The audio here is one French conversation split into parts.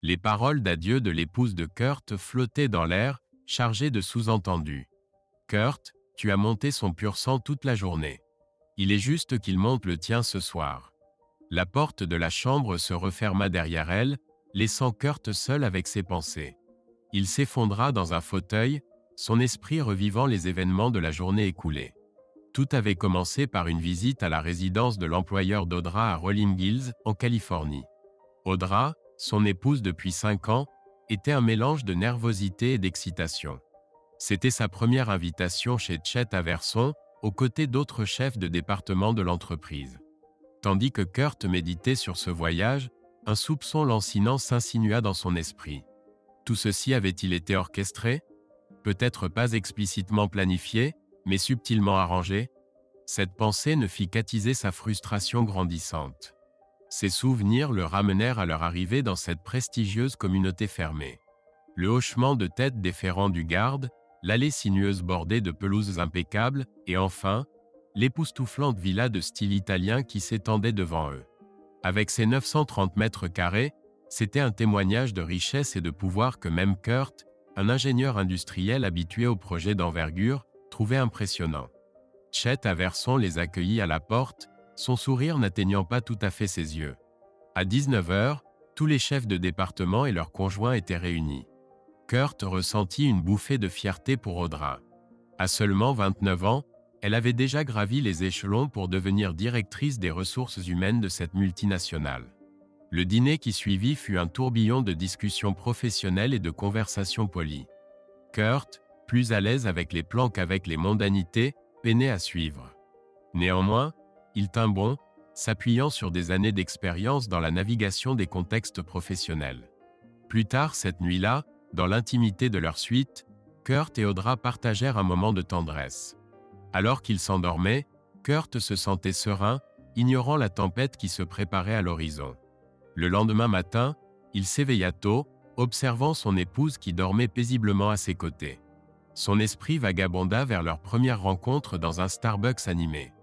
Les paroles d'adieu de l'épouse de Kurt flottaient dans l'air, chargées de sous-entendus. Kurt, tu as monté son pur sang toute la journée. Il est juste qu'il monte le tien ce soir. La porte de la chambre se referma derrière elle, laissant Kurt seul avec ses pensées. Il s'effondra dans un fauteuil, son esprit revivant les événements de la journée écoulée. Tout avait commencé par une visite à la résidence de l'employeur d'Audra à Rolling Hills, en Californie. Audra, son épouse depuis 5 ans, était un mélange de nervosité et d'excitation. C'était sa première invitation chez Chet Averson, aux côtés d'autres chefs de département de l'entreprise. Tandis que Kurt méditait sur ce voyage, un soupçon lancinant s'insinua dans son esprit. Tout ceci avait-il été orchestré? Peut-être pas explicitement planifié, mais subtilement arrangé? Cette pensée ne fit qu'attiser sa frustration grandissante. Ses souvenirs le ramenèrent à leur arrivée dans cette prestigieuse communauté fermée. Le hochement de tête déférent du garde, l'allée sinueuse bordée de pelouses impeccables, et enfin, l'époustouflante villa de style italien qui s'étendait devant eux. Avec ses 930 mètres carrés, c'était un témoignage de richesse et de pouvoir que même Kurt, un ingénieur industriel habitué aux projets d'envergure, trouvait impressionnant. Chet Averson les accueillit à la porte, son sourire n'atteignant pas tout à fait ses yeux. À 19 h, tous les chefs de département et leurs conjoints étaient réunis. Kurt ressentit une bouffée de fierté pour Audra. À seulement 29 ans, elle avait déjà gravi les échelons pour devenir directrice des ressources humaines de cette multinationale. Le dîner qui suivit fut un tourbillon de discussions professionnelles et de conversations polies. Kurt, plus à l'aise avec les plans qu'avec les mondanités, peinait à suivre. Néanmoins, il tint bon, s'appuyant sur des années d'expérience dans la navigation des contextes professionnels. Plus tard cette nuit-là, dans l'intimité de leur suite, Kurt et Audra partagèrent un moment de tendresse. Alors qu'ils s'endormaient, Kurt se sentait serein, ignorant la tempête qui se préparait à l'horizon. Le lendemain matin, il s'éveilla tôt, observant son épouse qui dormait paisiblement à ses côtés. Son esprit vagabonda vers leur première rencontre dans un Starbucks animé.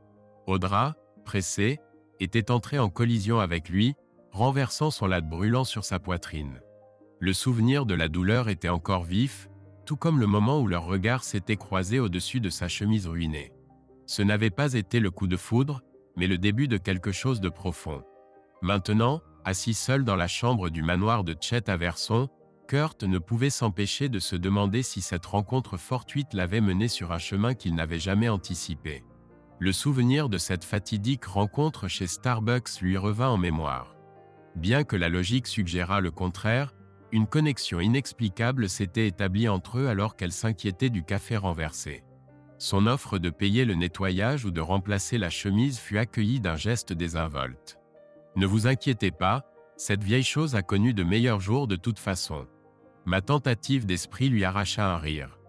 Audra, pressée, était entrée en collision avec lui, renversant son latte brûlant sur sa poitrine. Le souvenir de la douleur était encore vif, tout comme le moment où leurs regards s'étaient croisés au-dessus de sa chemise ruinée. Ce n'avait pas été le coup de foudre, mais le début de quelque chose de profond. Maintenant, assis seul dans la chambre du manoir de Chet Averson, Kurt ne pouvait s'empêcher de se demander si cette rencontre fortuite l'avait mené sur un chemin qu'il n'avait jamais anticipé. Le souvenir de cette fatidique rencontre chez Starbucks lui revint en mémoire. Bien que la logique suggérât le contraire, une connexion inexplicable s'était établie entre eux alors qu'elle s'inquiétait du café renversé. Son offre de payer le nettoyage ou de remplacer la chemise fut accueillie d'un geste désinvolte. « Ne vous inquiétez pas, cette vieille chose a connu de meilleurs jours de toute façon. » Ma tentative d'esprit lui arracha un rire.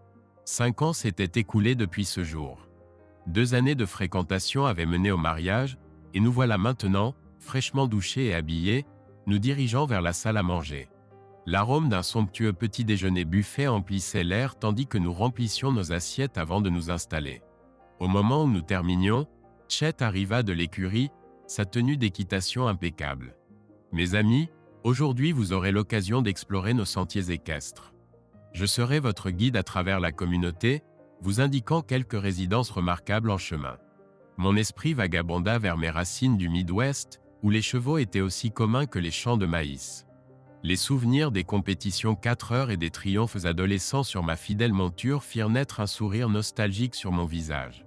5 ans s'étaient écoulés depuis ce jour. 2 années de fréquentation avaient mené au mariage, et nous voilà maintenant, fraîchement douchés et habillés, nous dirigeant vers la salle à manger. L'arôme d'un somptueux petit déjeuner buffet emplissait l'air tandis que nous remplissions nos assiettes avant de nous installer. Au moment où nous terminions, Chet arriva de l'écurie, sa tenue d'équitation impeccable. « Mes amis, aujourd'hui vous aurez l'occasion d'explorer nos sentiers équestres. Je serai votre guide à travers la communauté, vous indiquant quelques résidences remarquables en chemin. » Mon esprit vagabonda vers mes racines du Midwest, où les chevaux étaient aussi communs que les champs de maïs. Les souvenirs des compétitions 4 heures et des triomphes adolescents sur ma fidèle monture firent naître un sourire nostalgique sur mon visage.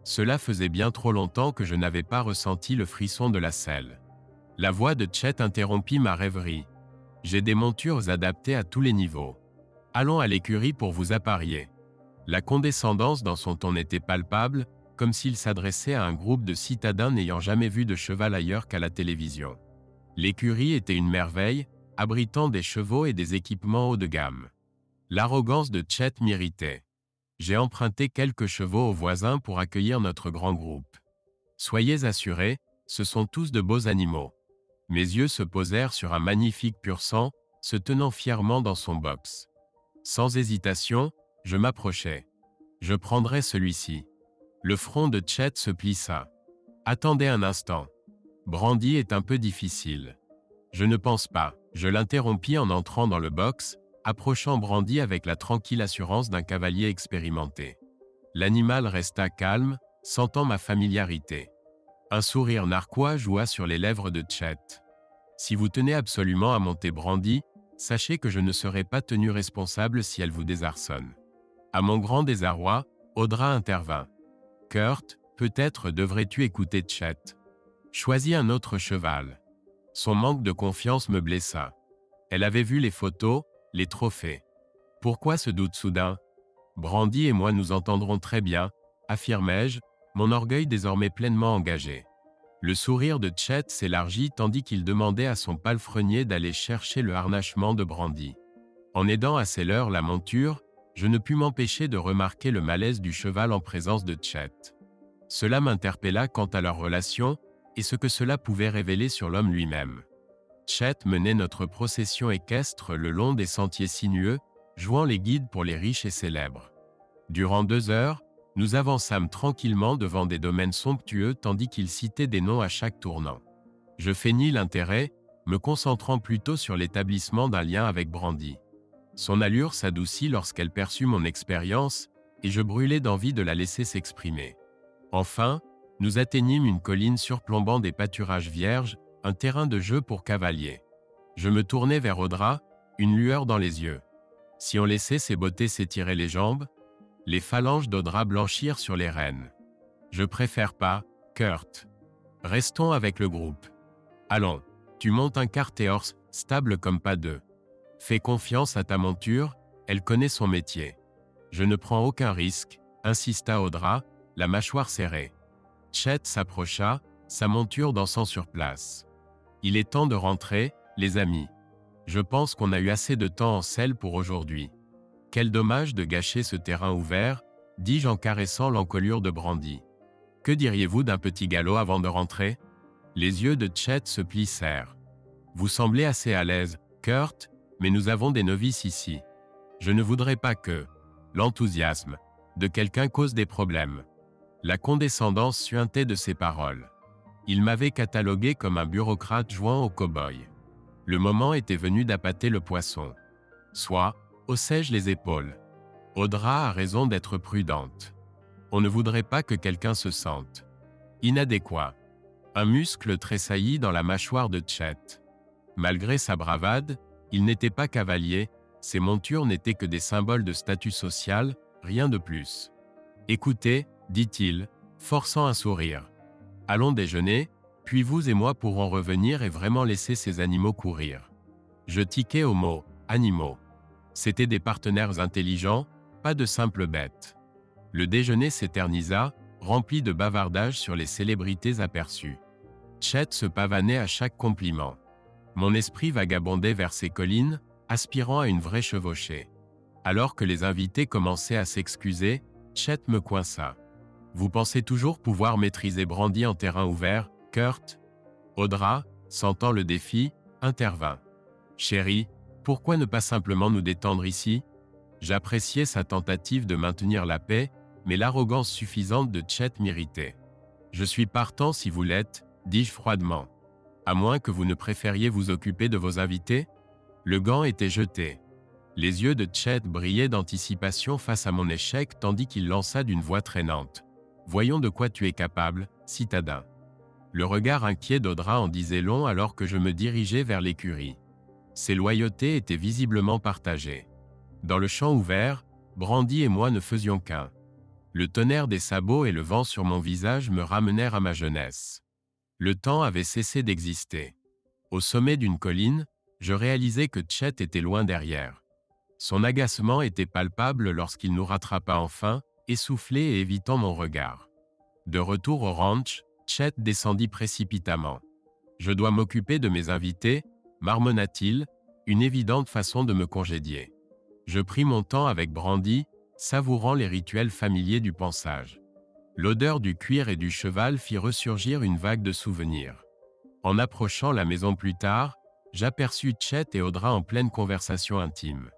Cela faisait bien trop longtemps que je n'avais pas ressenti le frisson de la selle. La voix de Chet interrompit ma rêverie. « J'ai des montures adaptées à tous les niveaux. Allons à l'écurie pour vous apparier. » La condescendance dans son ton était palpable, comme s'il s'adressait à un groupe de citadins n'ayant jamais vu de cheval ailleurs qu'à la télévision. L'écurie était une merveille, abritant des chevaux et des équipements haut de gamme. L'arrogance de Chet m'irritait. J'ai emprunté quelques chevaux aux voisins pour accueillir notre grand groupe. Soyez assurés, ce sont tous de beaux animaux. Mes yeux se posèrent sur un magnifique pur-sang, se tenant fièrement dans son box. Sans hésitation, je m'approchai. Je prendrai celui-ci. Le front de Chet se plissa. Attendez un instant. Brandy est un peu difficile. Je ne pense pas. Je l'interrompis en entrant dans le box, approchant Brandy avec la tranquille assurance d'un cavalier expérimenté. L'animal resta calme, sentant ma familiarité. Un sourire narquois joua sur les lèvres de Chet. Si vous tenez absolument à monter Brandy, sachez que je ne serai pas tenu responsable si elle vous désarçonne. À mon grand désarroi, Audra intervint. Kurt, peut-être devrais-tu écouter Chet. Choisis un autre cheval. Son manque de confiance me blessa. Elle avait vu les photos, les trophées. Pourquoi ce doute soudain? Brandy et moi nous entendrons très bien, affirmai-je, mon orgueil désormais pleinement engagé. Le sourire de Chet s'élargit tandis qu'il demandait à son palefrenier d'aller chercher le harnachement de Brandy. En aidant à seller la monture, je ne pus m'empêcher de remarquer le malaise du cheval en présence de Chet. Cela m'interpella quant à leur relation et ce que cela pouvait révéler sur l'homme lui-même. Chet menait notre procession équestre le long des sentiers sinueux, jouant les guides pour les riches et célèbres. Durant 2 heures, nous avançâmes tranquillement devant des domaines somptueux tandis qu'il citait des noms à chaque tournant. Je feignis l'intérêt, me concentrant plutôt sur l'établissement d'un lien avec Brandy. Son allure s'adoucit lorsqu'elle perçut mon expérience, et je brûlais d'envie de la laisser s'exprimer. Enfin, nous atteignîmes une colline surplombant des pâturages vierges, un terrain de jeu pour cavaliers. Je me tournai vers Audra, une lueur dans les yeux. Si on laissait ses beautés s'étirer les jambes, les phalanges d'Audra blanchirent sur les rênes. Je préfère pas, Kurt. Restons avec le groupe. Allons, tu montes un cart-horse, stable comme pas deux. Fais confiance à ta monture, elle connaît son métier. Je ne prends aucun risque, insista Audra, la mâchoire serrée. Chet s'approcha, sa monture dansant sur place. Il est temps de rentrer, les amis. Je pense qu'on a eu assez de temps en selle pour aujourd'hui. Quel dommage de gâcher ce terrain ouvert, dis-je en caressant l'encolure de Brandy. Que diriez-vous d'un petit galop avant de rentrer? Les yeux de Chet se plissèrent. Vous semblez assez à l'aise, Kurt, mais nous avons des novices ici. Je ne voudrais pas que l'enthousiasme de quelqu'un cause des problèmes. La condescendance suintait de ses paroles. Il m'avait catalogué comme un bureaucrate jouant au cow-boy. Le moment était venu d'appâter le poisson. Soit, haussai-je les épaules. Audra a raison d'être prudente. On ne voudrait pas que quelqu'un se sente inadéquat. Un muscle tressaillit dans la mâchoire de Chet. Malgré sa bravade, il n'était pas cavalier, ses montures n'étaient que des symboles de statut social, rien de plus. Écoutez, dit-il, forçant un sourire. Allons déjeuner, puis vous et moi pourrons revenir et vraiment laisser ces animaux courir. Je tiquai au mot « animaux ». C'étaient des partenaires intelligents, pas de simples bêtes. Le déjeuner s'éternisa, rempli de bavardages sur les célébrités aperçues. Chet se pavanait à chaque compliment. Mon esprit vagabondait vers ces collines, aspirant à une vraie chevauchée. Alors que les invités commençaient à s'excuser, Chet me coinça. Vous pensez toujours pouvoir maîtriser Brandy en terrain ouvert, Kurt? Audra, sentant le défi, intervint. Chérie, pourquoi ne pas simplement nous détendre ici? J'appréciais sa tentative de maintenir la paix, mais l'arrogance suffisante de Chet m'irritait. Je suis partant si vous l'êtes, dis-je froidement. À moins que vous ne préfériez vous occuper de vos invités? Le gant était jeté. Les yeux de Chet brillaient d'anticipation face à mon échec tandis qu'il lança d'une voix traînante. Voyons de quoi tu es capable, citadin. Le regard inquiet d'Audra en disait long alors que je me dirigeais vers l'écurie. Ses loyautés étaient visiblement partagées. Dans le champ ouvert, Brandy et moi ne faisions qu'un. Le tonnerre des sabots et le vent sur mon visage me ramenèrent à ma jeunesse. Le temps avait cessé d'exister. Au sommet d'une colline, je réalisai que Chet était loin derrière. Son agacement était palpable lorsqu'il nous rattrapa enfin, essoufflé et évitant mon regard. De retour au ranch, Chet descendit précipitamment. « Je dois m'occuper de mes invités », marmonna-t-il, une évidente façon de me congédier. Je pris mon temps avec Brandy, savourant les rituels familiers du pansage. L'odeur du cuir et du cheval fit ressurgir une vague de souvenirs. En approchant la maison plus tard, j'aperçus Chet et Audra en pleine conversation intime.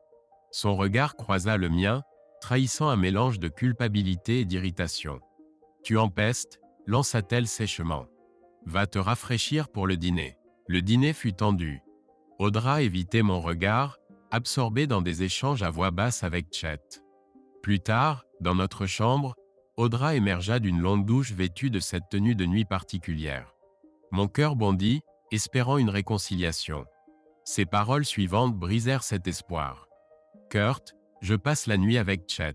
Son regard croisa le mien, trahissant un mélange de culpabilité et d'irritation. « Tu empestes » lança-t-elle sèchement. « Va te rafraîchir pour le dîner. » Le dîner fut tendu. Audra évitait mon regard, absorbée dans des échanges à voix basse avec Chet. Plus tard, dans notre chambre, Audra émergea d'une longue douche vêtue de cette tenue de nuit particulière. Mon cœur bondit, espérant une réconciliation. Ses paroles suivantes brisèrent cet espoir. « Kurt, je passe la nuit avec Chet. »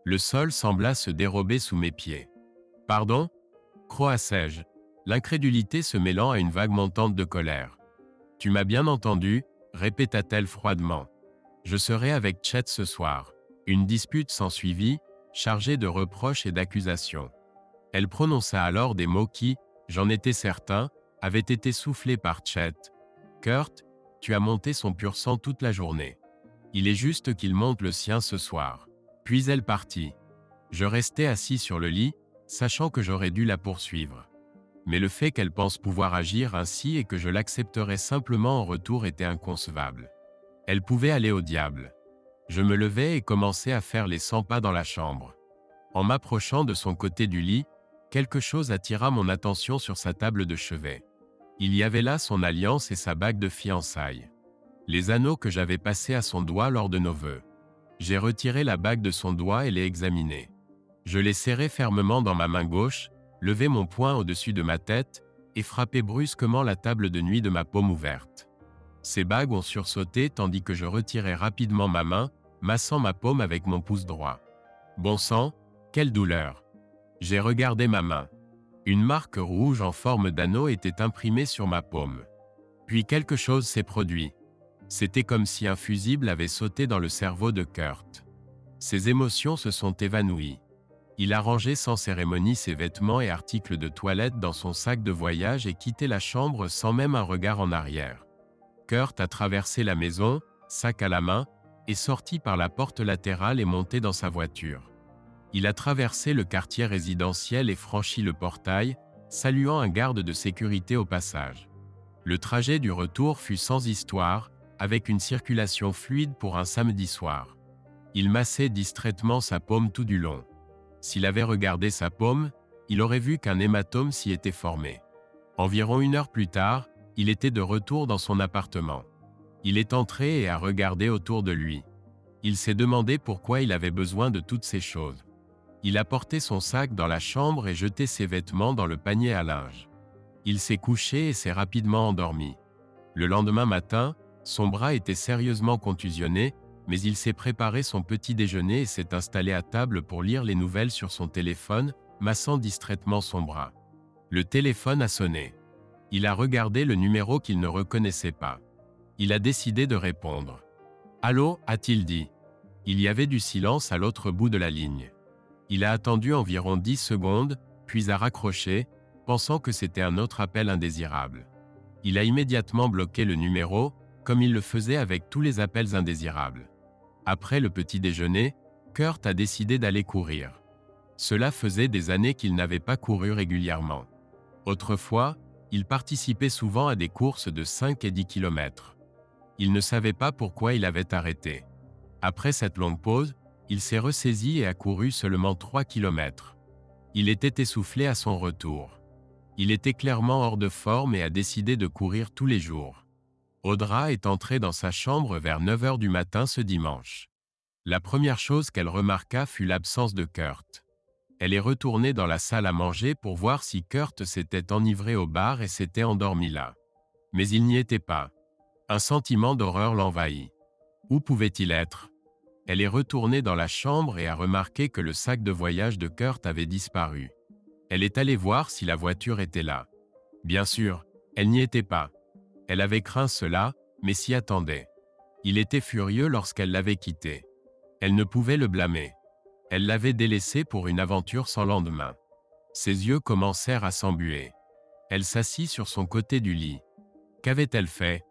Le sol sembla se dérober sous mes pieds. « Pardon ?» croassai-je, l'incrédulité se mêlant à une vague montante de colère. « Tu m'as bien entendu ?» répéta-t-elle froidement. « Je serai avec Chet ce soir. » Une dispute s'ensuivit, chargée de reproches et d'accusations. Elle prononça alors des mots qui, j'en étais certain, avaient été soufflés par Chet. « Kurt, tu as monté son pur sang toute la journée. Il est juste qu'il monte le sien ce soir. » Puis elle partit. Je restai assis sur le lit, sachant que j'aurais dû la poursuivre. Mais le fait qu'elle pense pouvoir agir ainsi et que je l'accepterais simplement en retour était inconcevable. Elle pouvait aller au diable. Je me levai et commençai à faire les 100 pas dans la chambre. En m'approchant de son côté du lit, quelque chose attira mon attention sur sa table de chevet. Il y avait là son alliance et sa bague de fiançailles. Les anneaux que j'avais passés à son doigt lors de nos vœux. J'ai retiré la bague de son doigt et l'ai examinée. Je l'ai serrée fermement dans ma main gauche, levé mon poing au-dessus de ma tête et frappé brusquement la table de nuit de ma paume ouverte. Ces bagues ont sursauté tandis que je retirai rapidement ma main, massant ma paume avec mon pouce droit. Bon sang, quelle douleur! J'ai regardé ma main. Une marque rouge en forme d'anneau était imprimée sur ma paume. Puis quelque chose s'est produit. C'était comme si un fusible avait sauté dans le cerveau de Kurt. Ses émotions se sont évanouies. Il a rangé sans cérémonie ses vêtements et articles de toilette dans son sac de voyage et quitté la chambre sans même un regard en arrière. Kurt a traversé la maison, sac à la main, et sorti par la porte latérale et monté dans sa voiture. Il a traversé le quartier résidentiel et franchi le portail, saluant un garde de sécurité au passage. Le trajet du retour fut sans histoire, avec une circulation fluide pour un samedi soir. Il massait distraitement sa paume tout du long. S'il avait regardé sa paume, il aurait vu qu'un hématome s'y était formé. Environ 1 heure plus tard, il était de retour dans son appartement. Il est entré et a regardé autour de lui. Il s'est demandé pourquoi il avait besoin de toutes ces choses. Il a porté son sac dans la chambre et jeté ses vêtements dans le panier à linge. Il s'est couché et s'est rapidement endormi. Le lendemain matin, son bras était sérieusement contusionné, mais il s'est préparé son petit déjeuner et s'est installé à table pour lire les nouvelles sur son téléphone, massant distraitement son bras. Le téléphone a sonné. Il a regardé le numéro qu'il ne reconnaissait pas. Il a décidé de répondre. « Allô » a-t-il dit. Il y avait du silence à l'autre bout de la ligne. Il a attendu environ 10 secondes, puis a raccroché, pensant que c'était un autre appel indésirable. Il a immédiatement bloqué le numéro, comme il le faisait avec tous les appels indésirables. Après le petit déjeuner, Kurt a décidé d'aller courir. Cela faisait des années qu'il n'avait pas couru régulièrement. Autrefois, il participait souvent à des courses de 5 et 10 km. Il ne savait pas pourquoi il avait arrêté. Après cette longue pause, il s'est ressaisi et a couru seulement 3 km. Il était essoufflé à son retour. Il était clairement hors de forme et a décidé de courir tous les jours. Audra est entrée dans sa chambre vers 9 heures du matin ce dimanche. La première chose qu'elle remarqua fut l'absence de Kurt. Elle est retournée dans la salle à manger pour voir si Kurt s'était enivré au bar et s'était endormi là. Mais il n'y était pas. Un sentiment d'horreur l'envahit. Où pouvait-il être? Elle est retournée dans la chambre et a remarqué que le sac de voyage de Kurt avait disparu. Elle est allée voir si la voiture était là. Bien sûr, elle n'y était pas. Elle avait craint cela, mais s'y attendait. Il était furieux lorsqu'elle l'avait quitté. Elle ne pouvait le blâmer. Elle l'avait délaissé pour une aventure sans lendemain. Ses yeux commencèrent à s'embuer. Elle s'assit sur son côté du lit. Qu'avait-elle fait?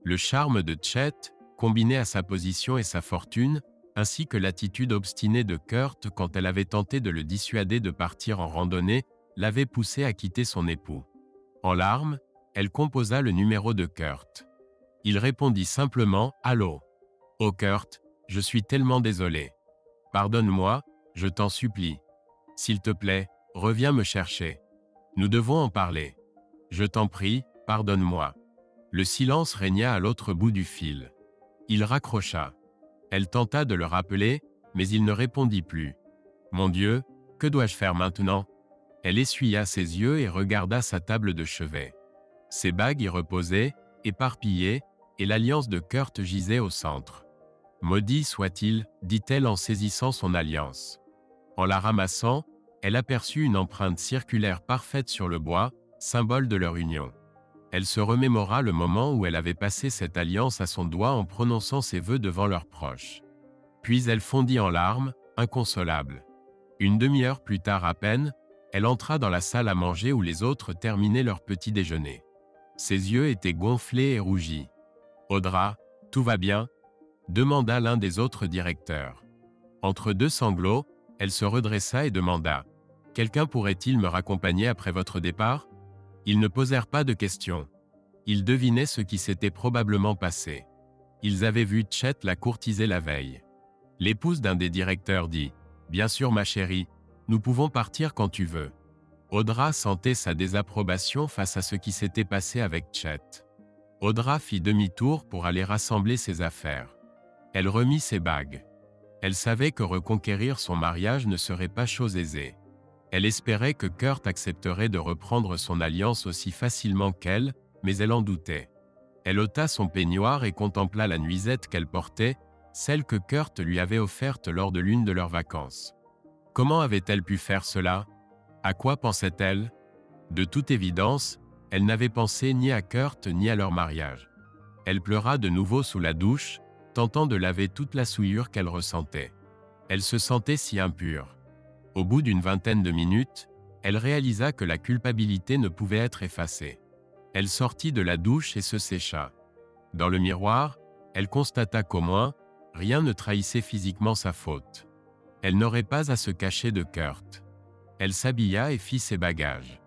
Le charme de Chet, combiné à sa position et sa fortune, ainsi que l'attitude obstinée de Kurt quand elle avait tenté de le dissuader de partir en randonnée, l'avait poussé à quitter son époux. En larmes, elle composa le numéro de Kurt. Il répondit simplement « Allô ?»« Oh Kurt, je suis tellement désolé. Pardonne-moi, je t'en supplie. S'il te plaît, reviens me chercher. Nous devons en parler. Je t'en prie, pardonne-moi. » Le silence régna à l'autre bout du fil. Il raccrocha. Elle tenta de le rappeler, mais il ne répondit plus. Mon Dieu, que dois-je faire maintenant? Elle essuya ses yeux et regarda sa table de chevet. Ses bagues y reposaient, éparpillées, et l'alliance de Kurt gisait au centre. Maudit soit-il, dit-elle en saisissant son alliance. En la ramassant, elle aperçut une empreinte circulaire parfaite sur le bois, symbole de leur union. Elle se remémora le moment où elle avait passé cette alliance à son doigt en prononçant ses vœux devant leurs proches. Puis elle fondit en larmes, inconsolable. Une demi-heure plus tard à peine, elle entra dans la salle à manger où les autres terminaient leur petit déjeuner. Ses yeux étaient gonflés et rougis. « Audra, tout va bien ?» demanda l'un des autres directeurs. Entre deux sanglots, elle se redressa et demanda « Quelqu'un pourrait-il me raccompagner après votre départ ?» Ils ne posèrent pas de questions. Ils devinaient ce qui s'était probablement passé. Ils avaient vu Chet la courtiser la veille. L'épouse d'un des directeurs dit « Bien sûr ma chérie, nous pouvons partir quand tu veux. » Audra sentait sa désapprobation face à ce qui s'était passé avec Chet. Audra fit demi-tour pour aller rassembler ses affaires. Elle remit ses bagues. Elle savait que reconquérir son mariage ne serait pas chose aisée. Elle espérait que Kurt accepterait de reprendre son alliance aussi facilement qu'elle, mais elle en doutait. Elle ôta son peignoir et contempla la nuisette qu'elle portait, celle que Kurt lui avait offerte lors de l'une de leurs vacances. Comment avait-elle pu faire cela? À quoi pensait-elle? De toute évidence, elle n'avait pensé ni à Kurt ni à leur mariage. Elle pleura de nouveau sous la douche, tentant de laver toute la souillure qu'elle ressentait. Elle se sentait si impure. Au bout d'une vingtaine de minutes, elle réalisa que la culpabilité ne pouvait être effacée. Elle sortit de la douche et se sécha. Dans le miroir, elle constata qu'au moins, rien ne trahissait physiquement sa faute. Elle n'aurait pas à se cacher de Kurt. Elle s'habilla et fit ses bagages.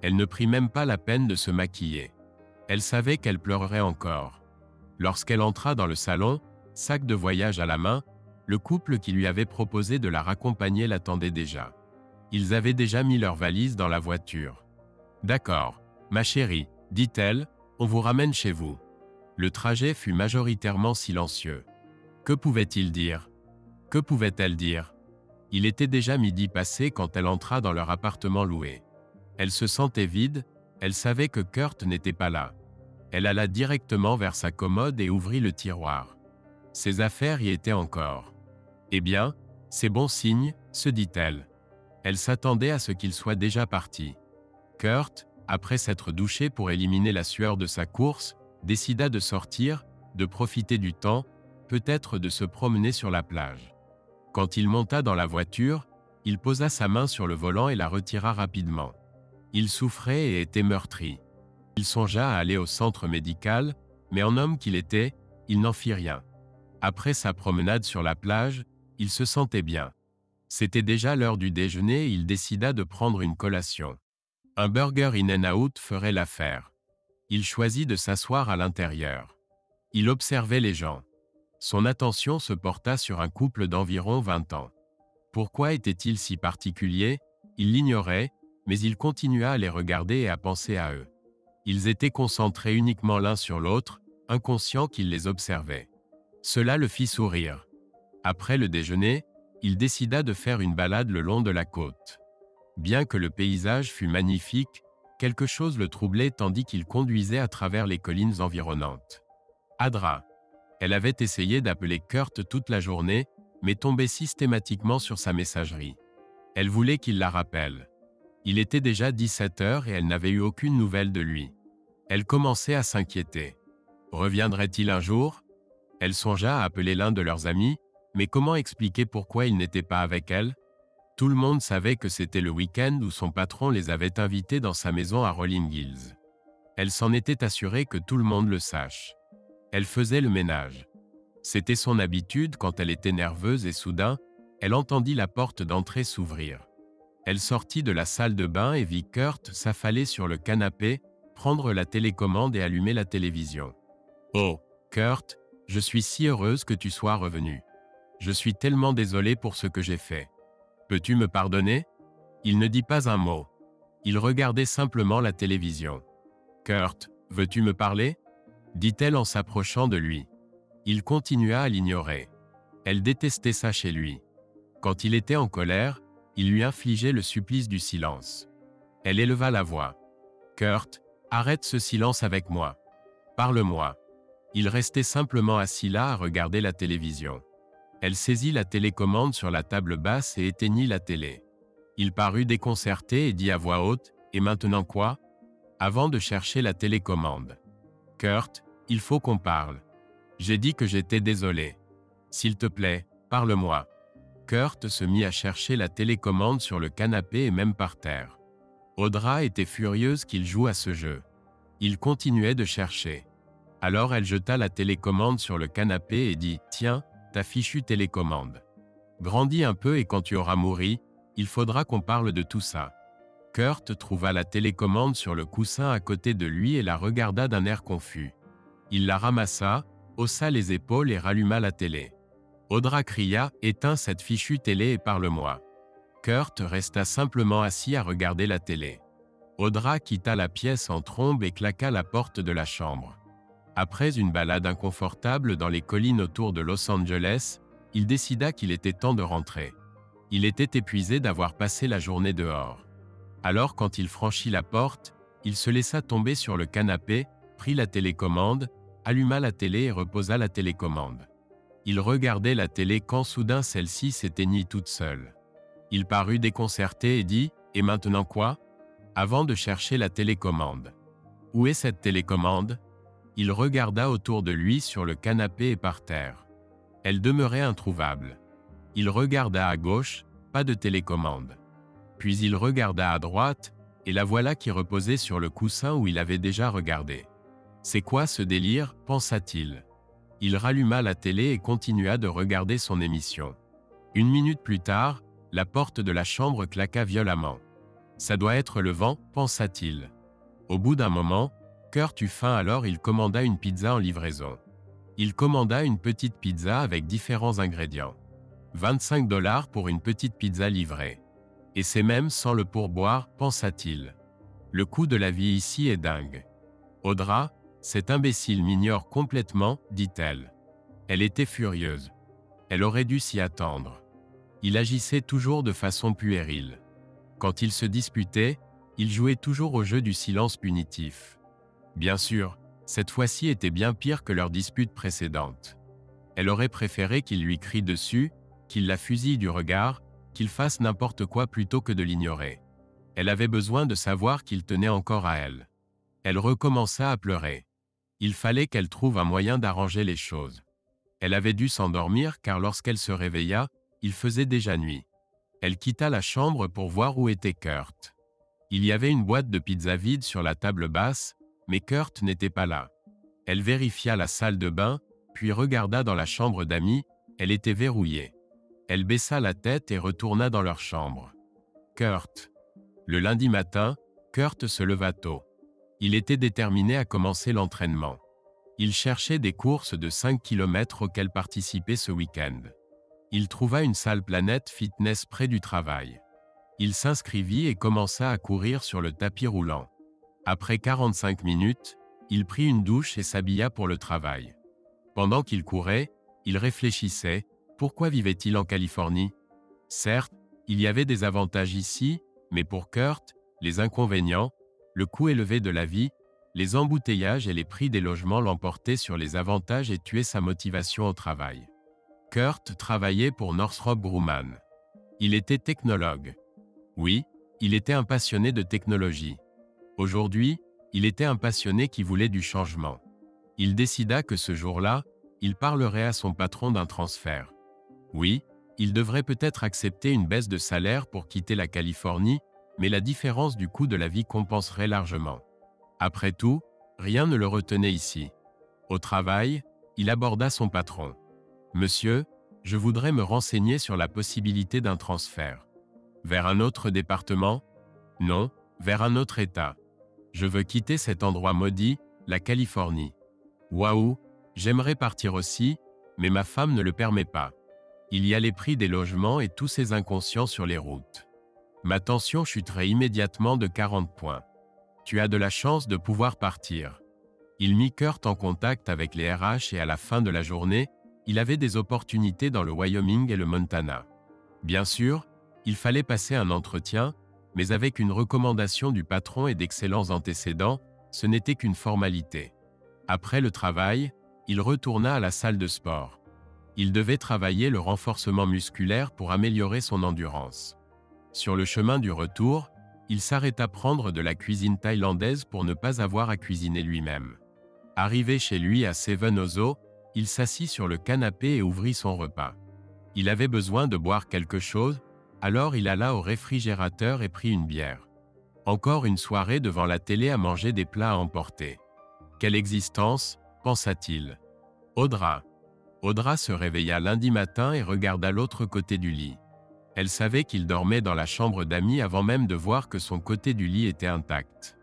Elle ne prit même pas la peine de se maquiller. Elle savait qu'elle pleurerait encore. Lorsqu'elle entra dans le salon, sac de voyage à la main, le couple qui lui avait proposé de la raccompagner l'attendait déjà. Ils avaient déjà mis leurs valises dans la voiture. « D'accord, ma chérie, dit-elle, on vous ramène chez vous. » Le trajet fut majoritairement silencieux. Que pouvait-il dire? Que pouvait-elle dire? Il était déjà midi passé quand elle entra dans leur appartement loué. Elle se sentait vide, elle savait que Kurt n'était pas là. Elle alla directement vers sa commode et ouvrit le tiroir. Ses affaires y étaient encore. « Eh bien, c'est bon signe, se dit-elle. Elle s'attendait à ce qu'il soit déjà parti. Kurt, après s'être douché pour éliminer la sueur de sa course, décida de sortir, de profiter du temps, peut-être de se promener sur la plage. Quand il monta dans la voiture, il posa sa main sur le volant et la retira rapidement. Il souffrait et était meurtri. Il songea à aller au centre médical, mais en homme qu'il était, il n'en fit rien. Après sa promenade sur la plage, il se sentait bien. C'était déjà l'heure du déjeuner et il décida de prendre une collation. Un burger In-N-Out ferait l'affaire. Il choisit de s'asseoir à l'intérieur. Il observait les gens. Son attention se porta sur un couple d'environ 20 ans. Pourquoi était-il si particulier? Il l'ignorait, mais il continua à les regarder et à penser à eux. Ils étaient concentrés uniquement l'un sur l'autre, inconscients qu'ils les observaient. Cela le fit sourire. Après le déjeuner, il décida de faire une balade le long de la côte. Bien que le paysage fût magnifique, quelque chose le troublait tandis qu'il conduisait à travers les collines environnantes. Adra. Elle avait essayé d'appeler Kurt toute la journée, mais tombait systématiquement sur sa messagerie. Elle voulait qu'il la rappelle. Il était déjà 17 heures et elle n'avait eu aucune nouvelle de lui. Elle commençait à s'inquiéter. Reviendrait-il un jour? Elle songea à appeler l'un de leurs amis, mais comment expliquer pourquoi il n'était pas avec elle? Tout le monde savait que c'était le week-end où son patron les avait invités dans sa maison à Rolling Hills. Elle s'en était assurée que tout le monde le sache. Elle faisait le ménage. C'était son habitude quand elle était nerveuse et soudain, elle entendit la porte d'entrée s'ouvrir. Elle sortit de la salle de bain et vit Kurt s'affaler sur le canapé, prendre la télécommande et allumer la télévision. « Oh, Kurt, je suis si heureuse que tu sois revenu. Je suis tellement désolée pour ce que j'ai fait. Peux-tu me pardonner ?» Il ne dit pas un mot. Il regardait simplement la télévision. « Kurt, veux-tu me parler ?» dit-elle en s'approchant de lui. Il continua à l'ignorer. Elle détestait ça chez lui. Quand il était en colère, il lui infligeait le supplice du silence. Elle éleva la voix. « Kurt, arrête ce silence avec moi. Parle-moi. » Il restait simplement assis là à regarder la télévision. Elle saisit la télécommande sur la table basse et éteignit la télé. Il parut déconcerté et dit à voix haute « Et maintenant quoi ?» avant de chercher la télécommande. « Kurt, il faut qu'on parle. J'ai dit que j'étais désolé. S'il te plaît, parle-moi. » Kurt se mit à chercher la télécommande sur le canapé et même par terre. Audra était furieuse qu'il joue à ce jeu. Il continuait de chercher. Alors elle jeta la télécommande sur le canapé et dit « Tiens, ta fichue télécommande. Grandis un peu et quand tu auras mouru, il faudra qu'on parle de tout ça. » Kurt trouva la télécommande sur le coussin à côté de lui et la regarda d'un air confus. Il la ramassa, haussa les épaules et ralluma la télé. Audra cria « Éteins cette fichue télé et parle-moi. » Kurt resta simplement assis à regarder la télé. Audra quitta la pièce en trombe et claqua la porte de la chambre. Après une balade inconfortable dans les collines autour de Los Angeles, il décida qu'il était temps de rentrer. Il était épuisé d'avoir passé la journée dehors. Alors quand il franchit la porte, il se laissa tomber sur le canapé, prit la télécommande, alluma la télé et reposa la télécommande. Il regardait la télé quand soudain celle-ci s'éteignit toute seule. Il parut déconcerté et dit « Et maintenant quoi ?» avant de chercher la télécommande. « Où est cette télécommande ?» Il regarda autour de lui sur le canapé et par terre. Elle demeurait introuvable. Il regarda à gauche, pas de télécommande. Puis il regarda à droite, et la voilà qui reposait sur le coussin où il avait déjà regardé. « C'est quoi ce délire ?» pensa-t-il. Il ralluma la télé et continua de regarder son émission. Une minute plus tard, la porte de la chambre claqua violemment. « Ça doit être le vent » pensa-t-il. Au bout d'un moment, Kurt eut faim alors il commanda une pizza en livraison. Il commanda une petite pizza avec différents ingrédients. 25 $ pour une petite pizza livrée. Et c'est même sans le pourboire, pensa-t-il. Le coût de la vie ici est dingue. Audra, cet imbécile m'ignore complètement, dit-elle. Elle était furieuse. Elle aurait dû s'y attendre. Il agissait toujours de façon puérile. Quand ils se disputaient, il jouait toujours au jeu du silence punitif. Bien sûr, cette fois-ci était bien pire que leur dispute précédente. Elle aurait préféré qu'il lui crie dessus, qu'il la fusille du regard, qu'il fasse n'importe quoi plutôt que de l'ignorer. Elle avait besoin de savoir qu'il tenait encore à elle. Elle recommença à pleurer. Il fallait qu'elle trouve un moyen d'arranger les choses. Elle avait dû s'endormir car lorsqu'elle se réveilla, il faisait déjà nuit. Elle quitta la chambre pour voir où était Kurt. Il y avait une boîte de pizza vide sur la table basse, mais Kurt n'était pas là. Elle vérifia la salle de bain, puis regarda dans la chambre d'amis, elle était verrouillée. Elle baissa la tête et retourna dans leur chambre. Kurt. Le lundi matin, Kurt se leva tôt. Il était déterminé à commencer l'entraînement. Il cherchait des courses de 5 km auxquelles participer ce week-end. Il trouva une salle Planète Fitness près du travail. Il s'inscrivit et commença à courir sur le tapis roulant. Après 45 minutes, il prit une douche et s'habilla pour le travail. Pendant qu'il courait, il réfléchissait. Pourquoi vivait-il en Californie? Certes, il y avait des avantages ici, mais pour Kurt, les inconvénients, le coût élevé de la vie, les embouteillages et les prix des logements l'emportaient sur les avantages et tuaient sa motivation au travail. Kurt travaillait pour Northrop Grumman. Il était technologue. Oui, il était un passionné de technologie. Aujourd'hui, il était un passionné qui voulait du changement. Il décida que ce jour-là, il parlerait à son patron d'un transfert. Oui, il devrait peut-être accepter une baisse de salaire pour quitter la Californie, mais la différence du coût de la vie compenserait largement. Après tout, rien ne le retenait ici. Au travail, il aborda son patron. « Monsieur, je voudrais me renseigner sur la possibilité d'un transfert. Vers un autre département? Non, vers un autre État. Je veux quitter cet endroit maudit, la Californie. Waouh, j'aimerais partir aussi, mais ma femme ne le permet pas. Il y a les prix des logements et tous ces inconscients sur les routes. Ma tension chuterait immédiatement de 40 points. Tu as de la chance de pouvoir partir. » Il mit Kurt en contact avec les RH et à la fin de la journée, il avait des opportunités dans le Wyoming et le Montana. Bien sûr, il fallait passer un entretien, mais avec une recommandation du patron et d'excellents antécédents, ce n'était qu'une formalité. Après le travail, il retourna à la salle de sport. Il devait travailler le renforcement musculaire pour améliorer son endurance. Sur le chemin du retour, il s'arrêta prendre de la cuisine thaïlandaise pour ne pas avoir à cuisiner lui-même. Arrivé chez lui à Seven Ozo, il s'assit sur le canapé et ouvrit son repas. Il avait besoin de boire quelque chose, alors il alla au réfrigérateur et prit une bière. Encore une soirée devant la télé à manger des plats à emporter. Quelle existence, pensa-t-il. Audra. Audra se réveilla lundi matin et regarda l'autre côté du lit. Elle savait qu'il dormait dans la chambre d'amis avant même de voir que son côté du lit était intact.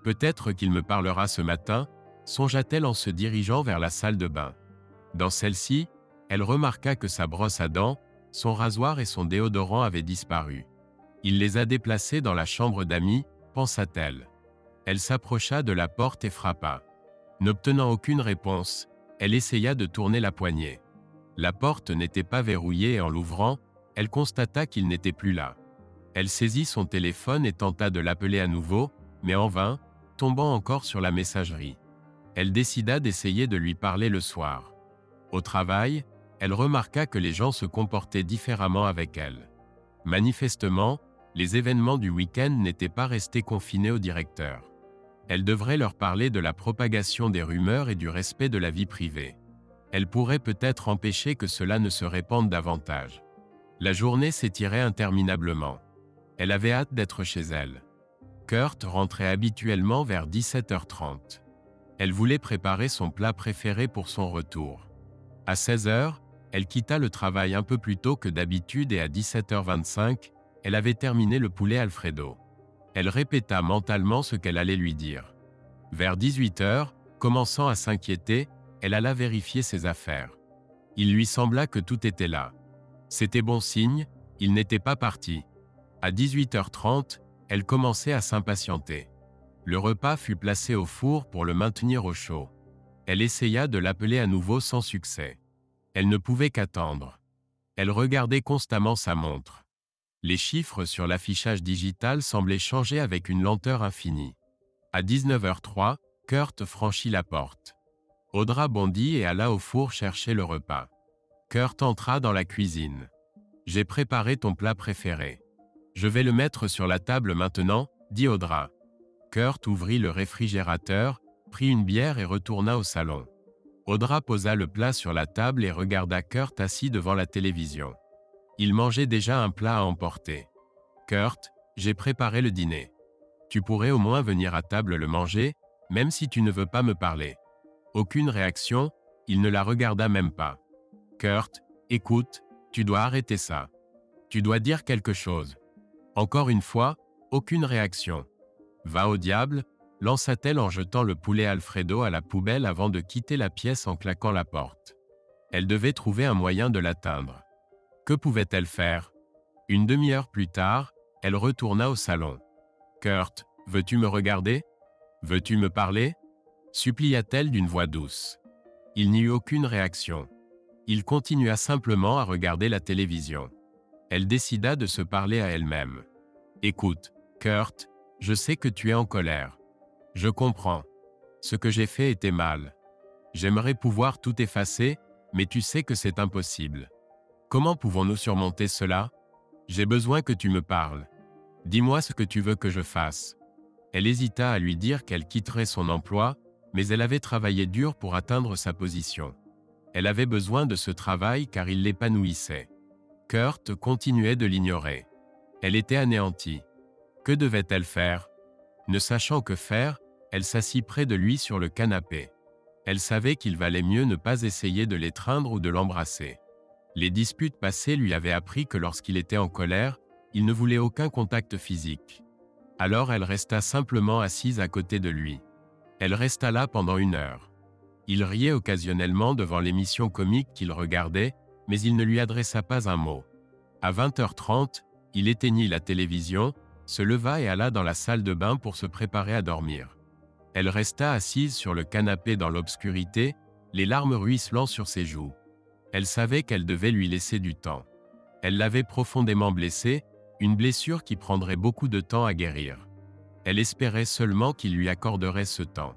Peut-être qu'il me parlera ce matin, songea-t-elle en se dirigeant vers la salle de bain. Dans celle-ci, elle remarqua que sa brosse à dents, son rasoir et son déodorant avaient disparu. Il les a déplacés dans la chambre d'amis, pensa-t-elle. Elle s'approcha de la porte et frappa. N'obtenant aucune réponse, elle essaya de tourner la poignée. La porte n'était pas verrouillée et en l'ouvrant, elle constata qu'il n'était plus là. Elle saisit son téléphone et tenta de l'appeler à nouveau, mais en vain, tombant encore sur la messagerie. Elle décida d'essayer de lui parler le soir. Au travail, elle remarqua que les gens se comportaient différemment avec elle. Manifestement, les événements du week-end n'étaient pas restés confinés au directeur. Elle devrait leur parler de la propagation des rumeurs et du respect de la vie privée. Elle pourrait peut-être empêcher que cela ne se répande davantage. La journée s'étirait interminablement. Elle avait hâte d'être chez elle. Kurt rentrait habituellement vers 17h30. Elle voulait préparer son plat préféré pour son retour. À 16h, elle quitta le travail un peu plus tôt que d'habitude et à 17h25, elle avait terminé le poulet Alfredo. Elle répéta mentalement ce qu'elle allait lui dire. Vers 18h, commençant à s'inquiéter, elle alla vérifier ses affaires. Il lui sembla que tout était là. C'était bon signe, il n'était pas parti. À 18h30, elle commençait à s'impatienter. Le repas fut placé au four pour le maintenir au chaud. Elle essaya de l'appeler à nouveau sans succès. Elle ne pouvait qu'attendre. Elle regardait constamment sa montre. Les chiffres sur l'affichage digital semblaient changer avec une lenteur infinie. À 19h03, Kurt franchit la porte. Audra bondit et alla au four chercher le repas. Kurt entra dans la cuisine. « J'ai préparé ton plat préféré. Je vais le mettre sur la table maintenant, dit Audra. » Kurt ouvrit le réfrigérateur, prit une bière et retourna au salon. Audra posa le plat sur la table et regarda Kurt assis devant la télévision. Il mangeait déjà un plat à emporter. « Kurt, j'ai préparé le dîner. Tu pourrais au moins venir à table le manger, même si tu ne veux pas me parler. » Aucune réaction, il ne la regarda même pas. « Kurt, écoute, tu dois arrêter ça. Tu dois dire quelque chose. » Encore une fois, aucune réaction. « Va au diable !» lança-t-elle en jetant le poulet Alfredo à la poubelle avant de quitter la pièce en claquant la porte. Elle devait trouver un moyen de l'atteindre. Que pouvait-elle faire? Une demi-heure plus tard, elle retourna au salon. « Kurt, veux-tu me regarder? Veux-tu me parler ?» supplia-t-elle d'une voix douce. Il n'y eut aucune réaction. Il continua simplement à regarder la télévision. Elle décida de se parler à elle-même. « Écoute, Kurt, je sais que tu es en colère. Je comprends. Ce que j'ai fait était mal. J'aimerais pouvoir tout effacer, mais tu sais que c'est impossible. Comment pouvons-nous surmonter cela? J'ai besoin que tu me parles. Dis-moi ce que tu veux que je fasse. » Elle hésita à lui dire qu'elle quitterait son emploi, mais elle avait travaillé dur pour atteindre sa position. Elle avait besoin de ce travail car il l'épanouissait. Kurt continuait de l'ignorer. Elle était anéantie. Que devait-elle faire? Ne sachant que faire, elle s'assit près de lui sur le canapé. Elle savait qu'il valait mieux ne pas essayer de l'étreindre ou de l'embrasser. Les disputes passées lui avaient appris que lorsqu'il était en colère, il ne voulait aucun contact physique. Alors elle resta simplement assise à côté de lui. Elle resta là pendant 1 heure. Il riait occasionnellement devant l'émission comique qu'il regardait, mais il ne lui adressa pas un mot. À 20h30, il éteignit la télévision, se leva et alla dans la salle de bain pour se préparer à dormir. Elle resta assise sur le canapé dans l'obscurité, les larmes ruisselant sur ses joues. Elle savait qu'elle devait lui laisser du temps. Elle l'avait profondément blessé, une blessure qui prendrait beaucoup de temps à guérir. Elle espérait seulement qu'il lui accorderait ce temps.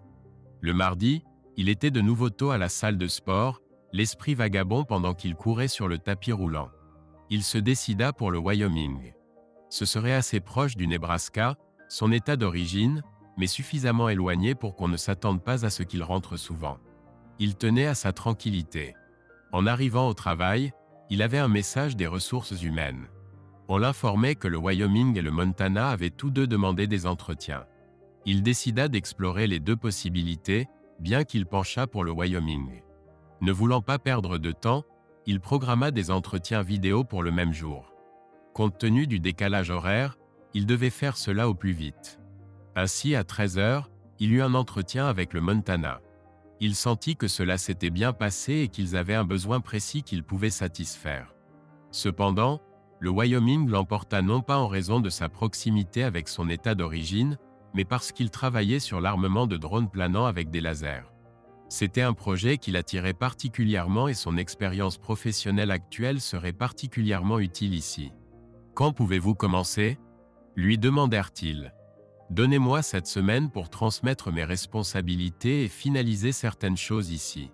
Le mardi, il était de nouveau tôt à la salle de sport, l'esprit vagabond pendant qu'il courait sur le tapis roulant. Il se décida pour le Wyoming. Ce serait assez proche du Nebraska, son état d'origine, mais suffisamment éloigné pour qu'on ne s'attende pas à ce qu'il rentre souvent. Il tenait à sa tranquillité. En arrivant au travail, il avait un message des ressources humaines. On l'informait que le Wyoming et le Montana avaient tous deux demandé des entretiens. Il décida d'explorer les deux possibilités, bien qu'il penchât pour le Wyoming. Ne voulant pas perdre de temps, il programma des entretiens vidéo pour le même jour. Compte tenu du décalage horaire, il devait faire cela au plus vite. Ainsi, à 13 h, il eut un entretien avec le Montana. Il sentit que cela s'était bien passé et qu'ils avaient un besoin précis qu'il pouvait satisfaire. Cependant, le Wyoming l'emporta non pas en raison de sa proximité avec son état d'origine, mais parce qu'il travaillait sur l'armement de drones planants avec des lasers. C'était un projet qui l'attirait particulièrement et son expérience professionnelle actuelle serait particulièrement utile ici. « Quand pouvez-vous commencer » lui demandèrent-ils. « Donnez-moi cette semaine pour transmettre mes responsabilités et finaliser certaines choses ici.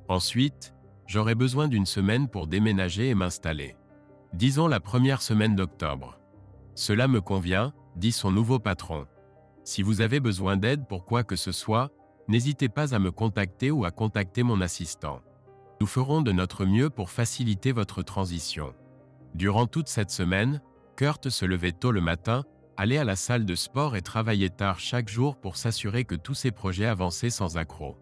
Ensuite, j'aurai besoin d'une semaine pour déménager et m'installer. Disons la première semaine d'octobre. » « Cela me convient, » dit son nouveau patron. « Si vous avez besoin d'aide pour quoi que ce soit, n'hésitez pas à me contacter ou à contacter mon assistant. Nous ferons de notre mieux pour faciliter votre transition. » Durant toute cette semaine, Kurt se levait tôt le matin, allait à la salle de sport et travaillait tard chaque jour pour s'assurer que tous ses projets avançaient sans accroc.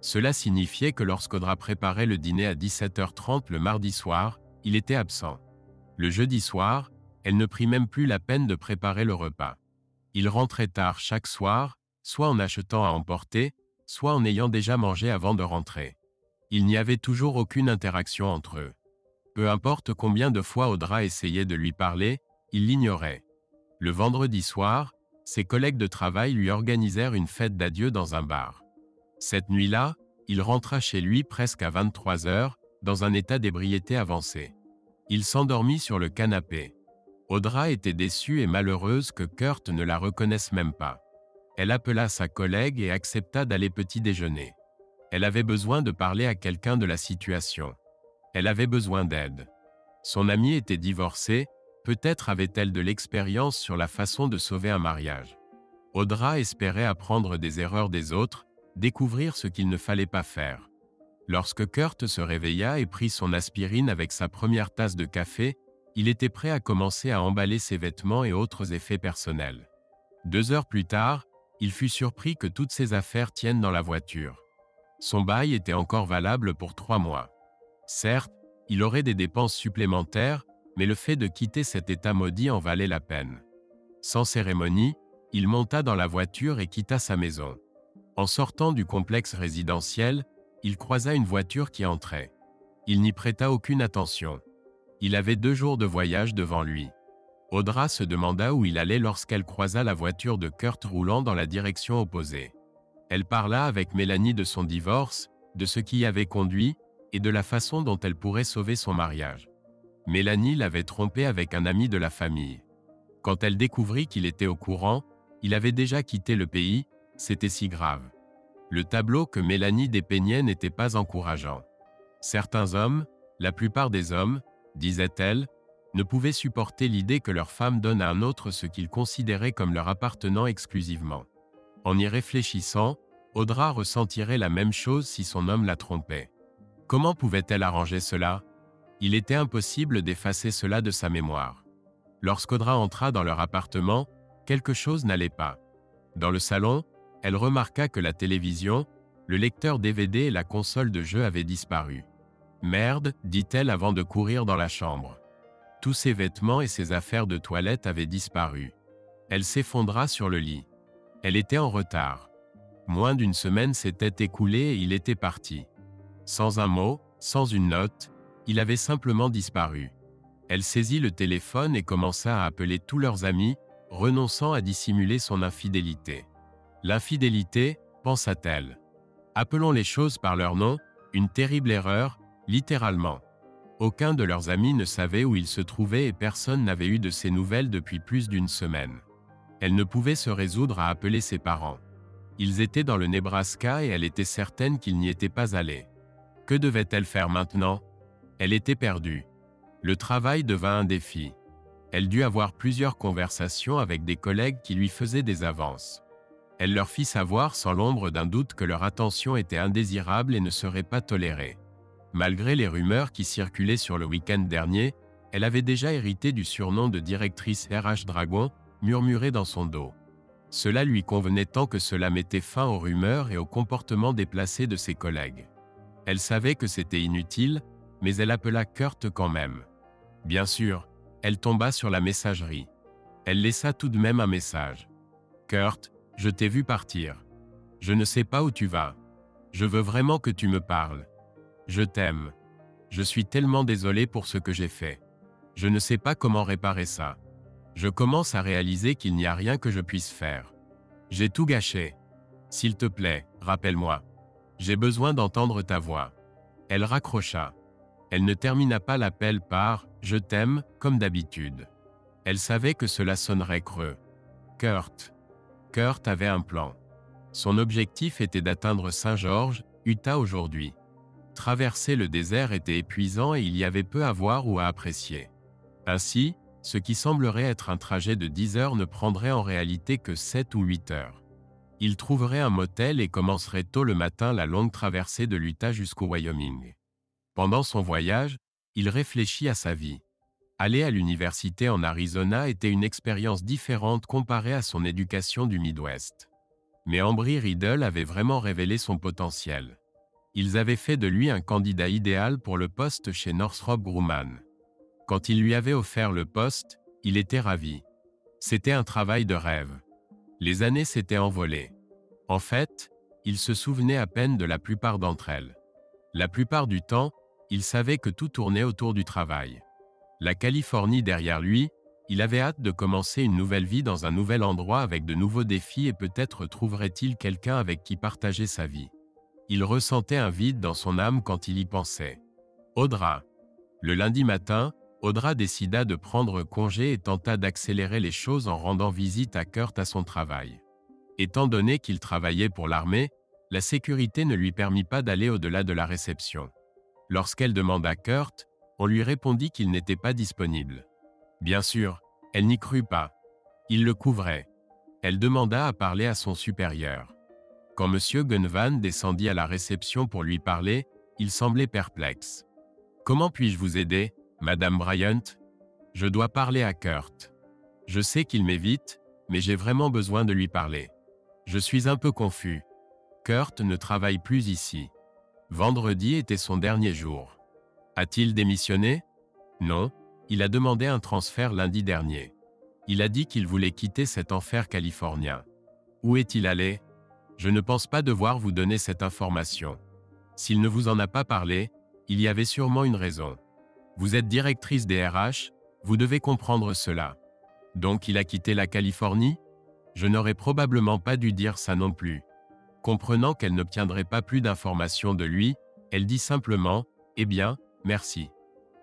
Cela signifiait que lorsqu'Audra préparait le dîner à 17h30 le mardi soir, il était absent. Le jeudi soir, elle ne prit même plus la peine de préparer le repas. Il rentrait tard chaque soir, soit en achetant à emporter, soit en ayant déjà mangé avant de rentrer. Il n'y avait toujours aucune interaction entre eux. Peu importe combien de fois Audra essayait de lui parler, il l'ignorait. Le vendredi soir, ses collègues de travail lui organisèrent une fête d'adieu dans un bar. Cette nuit-là, il rentra chez lui presque à 23 h, dans un état d'ébriété avancé. Il s'endormit sur le canapé. Audra était déçue et malheureuse que Kurt ne la reconnaisse même pas. Elle appela sa collègue et accepta d'aller petit déjeuner. Elle avait besoin de parler à quelqu'un de la situation. Elle avait besoin d'aide. Son amie était divorcée, peut-être avait-elle de l'expérience sur la façon de sauver un mariage. Audra espérait apprendre des erreurs des autres, découvrir ce qu'il ne fallait pas faire. Lorsque Kurt se réveilla et prit son aspirine avec sa première tasse de café, il était prêt à commencer à emballer ses vêtements et autres effets personnels. 2 heures plus tard, il fut surpris que toutes ses affaires tiennent dans la voiture. Son bail était encore valable pour 3 mois. Certes, il aurait des dépenses supplémentaires, mais le fait de quitter cet état maudit en valait la peine. Sans cérémonie, il monta dans la voiture et quitta sa maison. En sortant du complexe résidentiel, il croisa une voiture qui entrait. Il n'y prêta aucune attention. Il avait 2 jours de voyage devant lui. Audra se demanda où il allait lorsqu'elle croisa la voiture de Kurt roulant dans la direction opposée. Elle parla avec Mélanie de son divorce, de ce qui y avait conduit, et de la façon dont elle pourrait sauver son mariage. Mélanie l'avait trompé avec un ami de la famille. Quand elle découvrit qu'il était au courant, il avait déjà quitté le pays, c'était si grave. Le tableau que Mélanie dépeignait n'était pas encourageant. Certains hommes, la plupart des hommes, disait-elle, ne pouvaient supporter l'idée que leur femme donne à un autre ce qu'ils considéraient comme leur appartenant exclusivement. En y réfléchissant, Audra ressentirait la même chose si son homme la trompait. Comment pouvait-elle arranger cela? Il était impossible d'effacer cela de sa mémoire. Lorsqu'Audra entra dans leur appartement, quelque chose n'allait pas. Dans le salon, elle remarqua que la télévision, le lecteur DVD et la console de jeu avaient disparu. « Merde », dit-elle avant de courir dans la chambre. Tous ses vêtements et ses affaires de toilette avaient disparu. Elle s'effondra sur le lit. Elle était en retard. Moins d'une semaine s'était écoulée et il était parti. Sans un mot, sans une note, il avait simplement disparu. Elle saisit le téléphone et commença à appeler tous leurs amis, renonçant à dissimuler son infidélité. L'infidélité, pensa-t-elle. Appelons les choses par leur nom, une terrible erreur, littéralement. Aucun de leurs amis ne savait où il se trouvait et personne n'avait eu de ses nouvelles depuis plus d'une semaine. Elle ne pouvait se résoudre à appeler ses parents. Ils étaient dans le Nebraska et elle était certaine qu'ils n'y étaient pas allés. Que devait-elle faire maintenant? Elle était perdue. Le travail devint un défi. Elle dut avoir plusieurs conversations avec des collègues qui lui faisaient des avances. Elle leur fit savoir sans l'ombre d'un doute que leur attention était indésirable et ne serait pas tolérée. Malgré les rumeurs qui circulaient sur le week-end dernier, elle avait déjà hérité du surnom de directrice RH Dragon, murmuré dans son dos. Cela lui convenait tant que cela mettait fin aux rumeurs et aux comportements déplacés de ses collègues. Elle savait que c'était inutile, mais elle appela Kurt quand même. Bien sûr, elle tomba sur la messagerie. Elle laissa tout de même un message. « Kurt, je t'ai vu partir. Je ne sais pas où tu vas. Je veux vraiment que tu me parles. Je t'aime. Je suis tellement désolé pour ce que j'ai fait. Je ne sais pas comment réparer ça. Je commence à réaliser qu'il n'y a rien que je puisse faire. J'ai tout gâché. S'il te plaît, rappelle-moi. J'ai besoin d'entendre ta voix. » Elle raccrocha. Elle ne termina pas l'appel par « Je t'aime » comme d'habitude. Elle savait que cela sonnerait creux. Kurt avait un plan. Son objectif était d'atteindre Saint-Georges, Utah aujourd'hui. Traverser le désert était épuisant et il y avait peu à voir ou à apprécier. Ainsi, ce qui semblerait être un trajet de 10 heures ne prendrait en réalité que 7 ou 8 heures. Il trouverait un motel et commencerait tôt le matin la longue traversée de l'Utah jusqu'au Wyoming. Pendant son voyage, il réfléchit à sa vie. Aller à l'université en Arizona était une expérience différente comparée à son éducation du Midwest. Mais Embry-Riddle avait vraiment révélé son potentiel. Ils avaient fait de lui un candidat idéal pour le poste chez Northrop Grumman. Quand il lui avait offert le poste, il était ravi. C'était un travail de rêve. Les années s'étaient envolées. En fait, il se souvenait à peine de la plupart d'entre elles. La plupart du temps, il savait que tout tournait autour du travail. La Californie derrière lui, il avait hâte de commencer une nouvelle vie dans un nouvel endroit avec de nouveaux défis et peut-être trouverait-il quelqu'un avec qui partager sa vie. Il ressentait un vide dans son âme quand il y pensait. Audra. Le lundi matin, Audra décida de prendre congé et tenta d'accélérer les choses en rendant visite à Kurt à son travail. Étant donné qu'il travaillait pour l'armée, la sécurité ne lui permit pas d'aller au-delà de la réception. Lorsqu'elle demanda Kurt, on lui répondit qu'il n'était pas disponible. Bien sûr, elle n'y crut pas. Il le couvrait. Elle demanda à parler à son supérieur. Quand M. Gunvan descendit à la réception pour lui parler, il semblait perplexe. « Comment puis-je vous aider, Madame Bryant ? Je dois parler à Kurt. Je sais qu'il m'évite, mais j'ai vraiment besoin de lui parler. Je suis un peu confus. Kurt ne travaille plus ici. Vendredi était son dernier jour. A-t-il démissionné? Non, il a demandé un transfert lundi dernier. Il a dit qu'il voulait quitter cet enfer californien. Où est-il allé? Je ne pense pas devoir vous donner cette information. S'il ne vous en a pas parlé, il y avait sûrement une raison. Vous êtes directrice des RH, vous devez comprendre cela. Donc il a quitté la Californie? Je n'aurais probablement pas dû dire ça non plus. Comprenant qu'elle n'obtiendrait pas plus d'informations de lui, elle dit simplement « Eh bien, merci.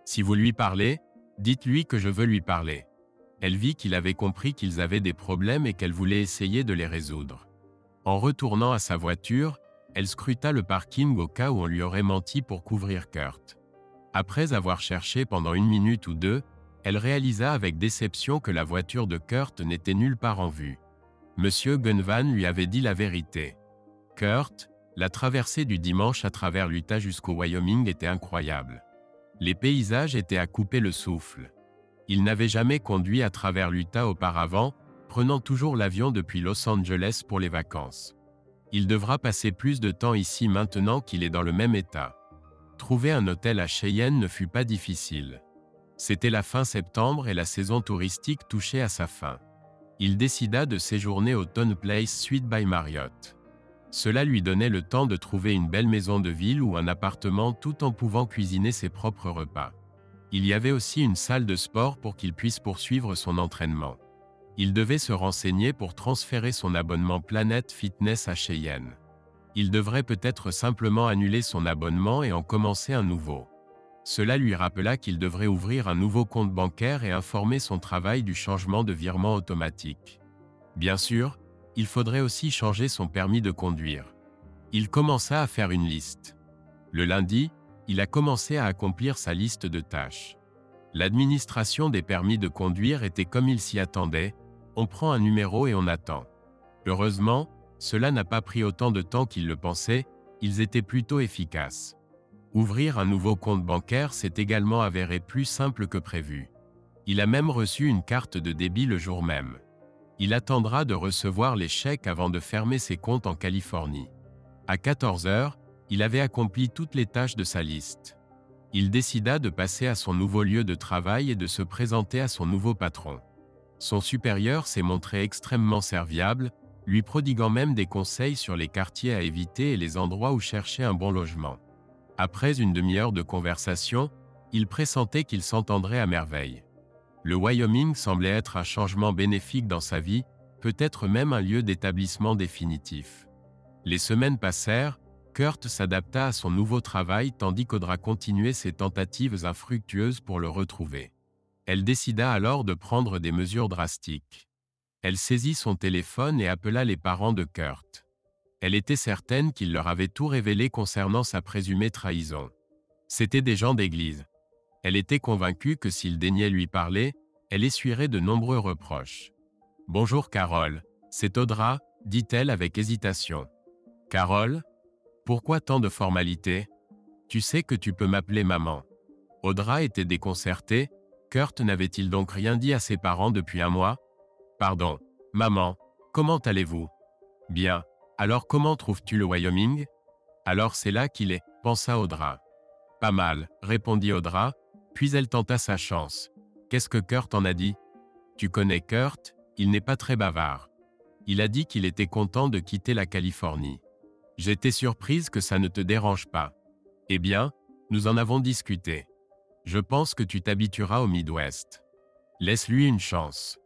Si vous lui parlez, dites-lui que je veux lui parler. » Elle vit qu'il avait compris qu'ils avaient des problèmes et qu'elle voulait essayer de les résoudre. En retournant à sa voiture, elle scruta le parking au cas où on lui aurait menti pour couvrir Kurt. Après avoir cherché pendant 1 minute ou 2, elle réalisa avec déception que la voiture de Kurt n'était nulle part en vue. Monsieur Gunvan lui avait dit la vérité. Kurt, la traversée du dimanche à travers l'Utah jusqu'au Wyoming était incroyable. Les paysages étaient à couper le souffle. Il n'avait jamais conduit à travers l'Utah auparavant, prenant toujours l'avion depuis Los Angeles pour les vacances. Il devra passer plus de temps ici maintenant qu'il est dans le même état. Trouver un hôtel à Cheyenne ne fut pas difficile. C'était la fin septembre et la saison touristique touchait à sa fin. Il décida de séjourner au Tone Place Suite by Marriott. Cela lui donnait le temps de trouver une belle maison de ville ou un appartement tout en pouvant cuisiner ses propres repas. Il y avait aussi une salle de sport pour qu'il puisse poursuivre son entraînement. Il devait se renseigner pour transférer son abonnement Planet Fitness à Cheyenne. Il devrait peut-être simplement annuler son abonnement et en commencer un nouveau. Cela lui rappela qu'il devrait ouvrir un nouveau compte bancaire et informer son travail du changement de virement automatique. Bien sûr, il faudrait aussi changer son permis de conduire. Il commença à faire une liste. Le lundi, il a commencé à accomplir sa liste de tâches. L'administration des permis de conduire était comme il s'y attendait, on prend un numéro et on attend. Heureusement, cela n'a pas pris autant de temps qu'il le pensait, ils étaient plutôt efficaces. Ouvrir un nouveau compte bancaire s'est également avéré plus simple que prévu. Il a même reçu une carte de débit le jour même. Il attendra de recevoir les chèques avant de fermer ses comptes en Californie. À 14 heures, il avait accompli toutes les tâches de sa liste. Il décida de passer à son nouveau lieu de travail et de se présenter à son nouveau patron. Son supérieur s'est montré extrêmement serviable, lui prodiguant même des conseils sur les quartiers à éviter et les endroits où chercher un bon logement. Après une demi-heure de conversation, il pressentait qu'il s'entendrait à merveille. Le Wyoming semblait être un changement bénéfique dans sa vie, peut-être même un lieu d'établissement définitif. Les semaines passèrent, Kurt s'adapta à son nouveau travail tandis qu'Audra continuait ses tentatives infructueuses pour le retrouver. Elle décida alors de prendre des mesures drastiques. Elle saisit son téléphone et appela les parents de Kurt. Elle était certaine qu'il leur avait tout révélé concernant sa présumée trahison. C'étaient des gens d'église. Elle était convaincue que s'il daignait lui parler, elle essuierait de nombreux reproches. « Bonjour Carole, c'est Audra, dit-elle avec hésitation. « Carole, pourquoi tant de formalités? Tu sais que tu peux m'appeler maman. » Audra était déconcertée. Kurt n'avait-il donc rien dit à ses parents depuis un mois? « Pardon, maman, comment allez-vous? »« Bien. Alors comment trouves-tu le Wyoming? »« Alors c'est là qu'il est, pensa Audra. »« Pas mal, répondit Audra, puis elle tenta sa chance. « Qu'est-ce que Kurt en a dit? »« Tu connais Kurt, il n'est pas très bavard. Il a dit qu'il était content de quitter la Californie. J'étais surprise que ça ne te dérange pas. Eh bien, nous en avons discuté. Je pense que tu t'habitueras au Midwest. Laisse-lui une chance. »«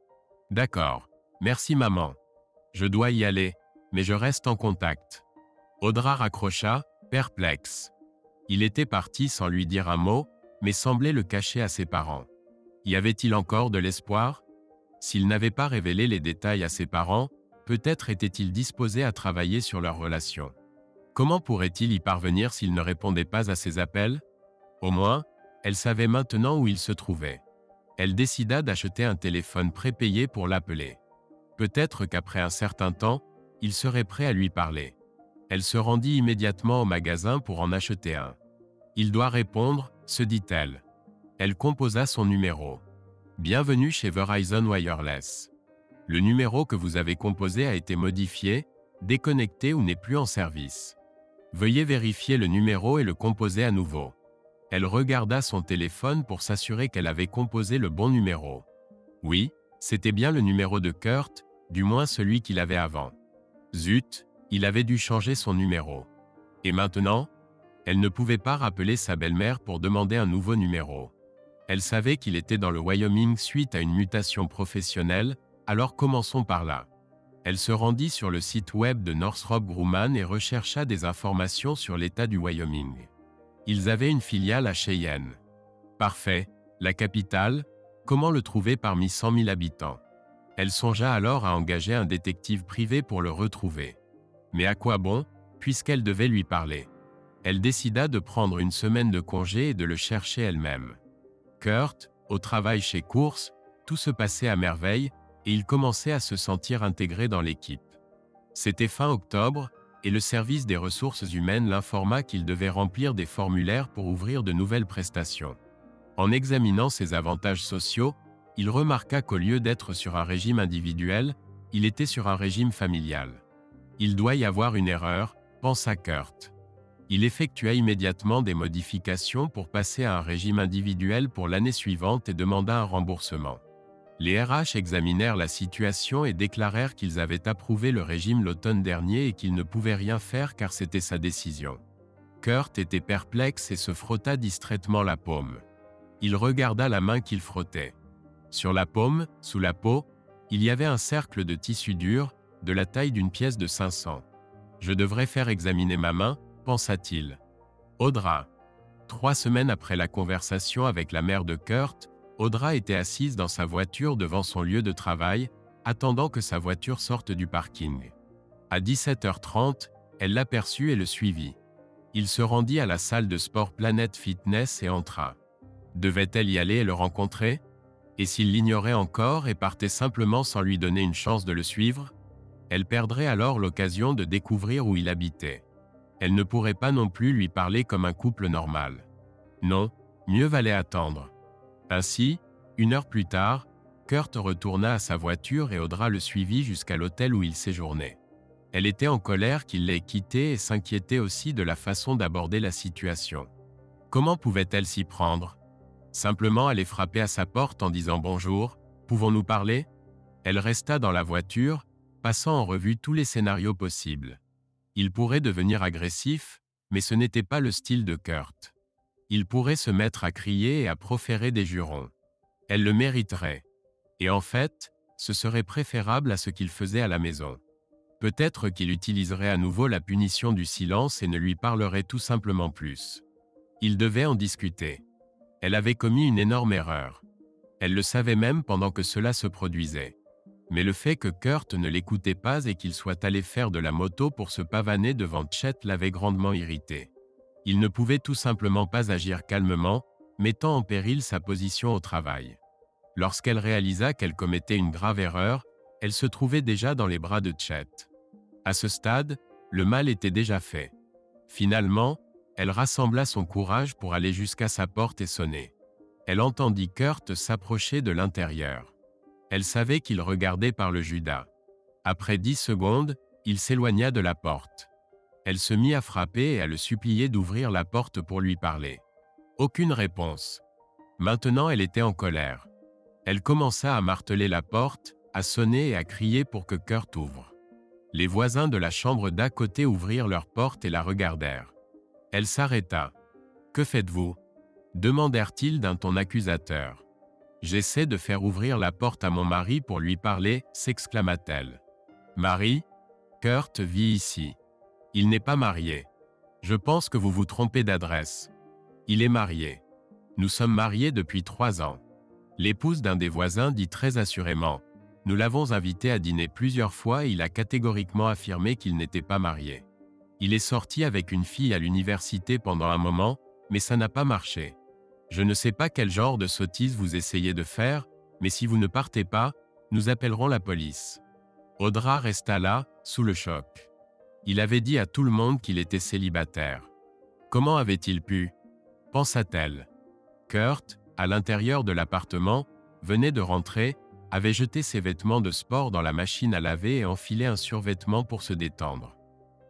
D'accord, merci maman. Je dois y aller, mais je reste en contact. » Audra raccrocha, perplexe. Il était parti sans lui dire un mot, mais semblait le cacher à ses parents. Y avait-il encore de l'espoir? S'il n'avait pas révélé les détails à ses parents, peut-être était-il disposé à travailler sur leur relation. Comment pourrait-il y parvenir s'il ne répondait pas à ses appels? Au moins, elle savait maintenant où il se trouvait. Elle décida d'acheter un téléphone prépayé pour l'appeler. Peut-être qu'après un certain temps, il serait prêt à lui parler. Elle se rendit immédiatement au magasin pour en acheter un. Il doit répondre, se dit-elle. Elle composa son numéro. Bienvenue chez Verizon Wireless. Le numéro que vous avez composé a été modifié, déconnecté ou n'est plus en service. Veuillez vérifier le numéro et le composer à nouveau. Elle regarda son téléphone pour s'assurer qu'elle avait composé le bon numéro. Oui, c'était bien le numéro de Kurt, du moins celui qu'il avait avant. Zut, il avait dû changer son numéro. Et maintenant? Elle ne pouvait pas rappeler sa belle-mère pour demander un nouveau numéro. Elle savait qu'il était dans le Wyoming suite à une mutation professionnelle, alors commençons par là. Elle se rendit sur le site web de Northrop Grumman et rechercha des informations sur l'état du Wyoming. Ils avaient une filiale à Cheyenne. Parfait, la capitale, comment le trouver parmi 100 000 habitants? Elle songea alors à engager un détective privé pour le retrouver. Mais à quoi bon, puisqu'elle devait lui parler? Elle décida de prendre une semaine de congé et de le chercher elle-même. Kurt, au travail chez Course, tout se passait à merveille, et il commençait à se sentir intégré dans l'équipe. C'était fin octobre, et le service des ressources humaines l'informa qu'il devait remplir des formulaires pour ouvrir de nouvelles prestations. En examinant ses avantages sociaux, il remarqua qu'au lieu d'être sur un régime individuel, il était sur un régime familial. Il doit y avoir une erreur, pensa Kurt. Il effectua immédiatement des modifications pour passer à un régime individuel pour l'année suivante et demanda un remboursement. Les RH examinèrent la situation et déclarèrent qu'ils avaient approuvé le régime l'automne dernier et qu'ils ne pouvaient rien faire car c'était sa décision. Kurt était perplexe et se frotta distraitement la paume. Il regarda la main qu'il frottait. Sur la paume, sous la peau, il y avait un cercle de tissu dur, de la taille d'une pièce de 500. Je devrais faire examiner ma main, pensa-t-il. Audra. 3 semaines après la conversation avec la mère de Kurt, Audra était assise dans sa voiture devant son lieu de travail, attendant que sa voiture sorte du parking. À 17h30, elle l'aperçut et le suivit. Il se rendit à la salle de sport Planet Fitness et entra. Devait-elle y aller et le rencontrer? Et s'il l'ignorait encore et partait simplement sans lui donner une chance de le suivre? Elle perdrait alors l'occasion de découvrir où il habitait. Elle ne pourrait pas non plus lui parler comme un couple normal. Non, mieux valait attendre. Ainsi, 1 heure plus tard, Kurt retourna à sa voiture et Audra le suivit jusqu'à l'hôtel où il séjournait. Elle était en colère qu'il l'ait quitté et s'inquiétait aussi de la façon d'aborder la situation. Comment pouvait-elle s'y prendre? Simplement aller frapper à sa porte en disant « Bonjour, pouvons-nous parler ?» Elle resta dans la voiture, passant en revue tous les scénarios possibles. Il pourrait devenir agressif, mais ce n'était pas le style de Kurt. Il pourrait se mettre à crier et à proférer des jurons. Elle le mériterait. Et en fait, ce serait préférable à ce qu'il faisait à la maison. Peut-être qu'il utiliserait à nouveau la punition du silence et ne lui parlerait tout simplement plus. Il devait en discuter. Elle avait commis une énorme erreur. Elle le savait même pendant que cela se produisait. Mais le fait que Kurt ne l'écoutait pas et qu'il soit allé faire de la moto pour se pavaner devant Chet l'avait grandement irrité. Il ne pouvait tout simplement pas agir calmement, mettant en péril sa position au travail. Lorsqu'elle réalisa qu'elle commettait une grave erreur, elle se trouvait déjà dans les bras de Chet. À ce stade, le mal était déjà fait. Finalement, elle rassembla son courage pour aller jusqu'à sa porte et sonner. Elle entendit Kurt s'approcher de l'intérieur. Elle savait qu'il regardait par le Judas. Après 10 secondes, il s'éloigna de la porte. Elle se mit à frapper et à le supplier d'ouvrir la porte pour lui parler. Aucune réponse. Maintenant, elle était en colère. Elle commença à marteler la porte, à sonner et à crier pour que Kurt ouvre. Les voisins de la chambre d'à côté ouvrirent leur porte et la regardèrent. Elle s'arrêta. « Que faites-vous » demandèrent-ils d'un ton accusateur. « J'essaie de faire ouvrir la porte à mon mari pour lui parler » s'exclama-t-elle. « Mari ? Kurt vit ici. Il n'est pas marié. Je pense que vous vous trompez d'adresse. Il est marié. Nous sommes mariés depuis 3 ans. » L'épouse d'un des voisins dit très assurément « Nous l'avons invité à dîner plusieurs fois et il a catégoriquement affirmé qu'il n'était pas marié. Il est sorti avec une fille à l'université pendant un moment, mais ça n'a pas marché. Je ne sais pas quel genre de sottise vous essayez de faire, mais si vous ne partez pas, nous appellerons la police. » Audra resta là, sous le choc. Il avait dit à tout le monde qu'il était célibataire. Comment avait-il pu? Pensa-t-elle. Kurt, à l'intérieur de l'appartement, venait de rentrer, avait jeté ses vêtements de sport dans la machine à laver et enfilé un survêtement pour se détendre.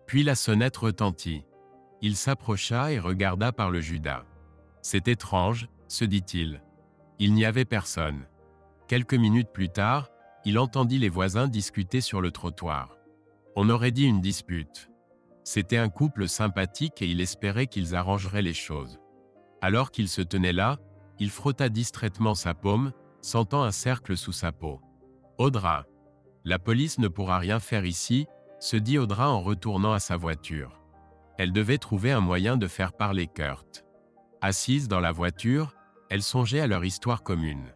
Puis la sonnette retentit. Il s'approcha et regarda par le Judas. C'est étrange, se dit-il. Il n'y avait personne. Quelques minutes plus tard, il entendit les voisins discuter sur le trottoir. On aurait dit une dispute. C'était un couple sympathique et il espérait qu'ils arrangeraient les choses. Alors qu'il se tenait là, il frotta distraitement sa paume, sentant un cercle sous sa peau. Audra. La police ne pourra rien faire ici, se dit Audra en retournant à sa voiture. Elle devait trouver un moyen de faire parler Kurt. Assise dans la voiture, elle songeait à leur histoire commune.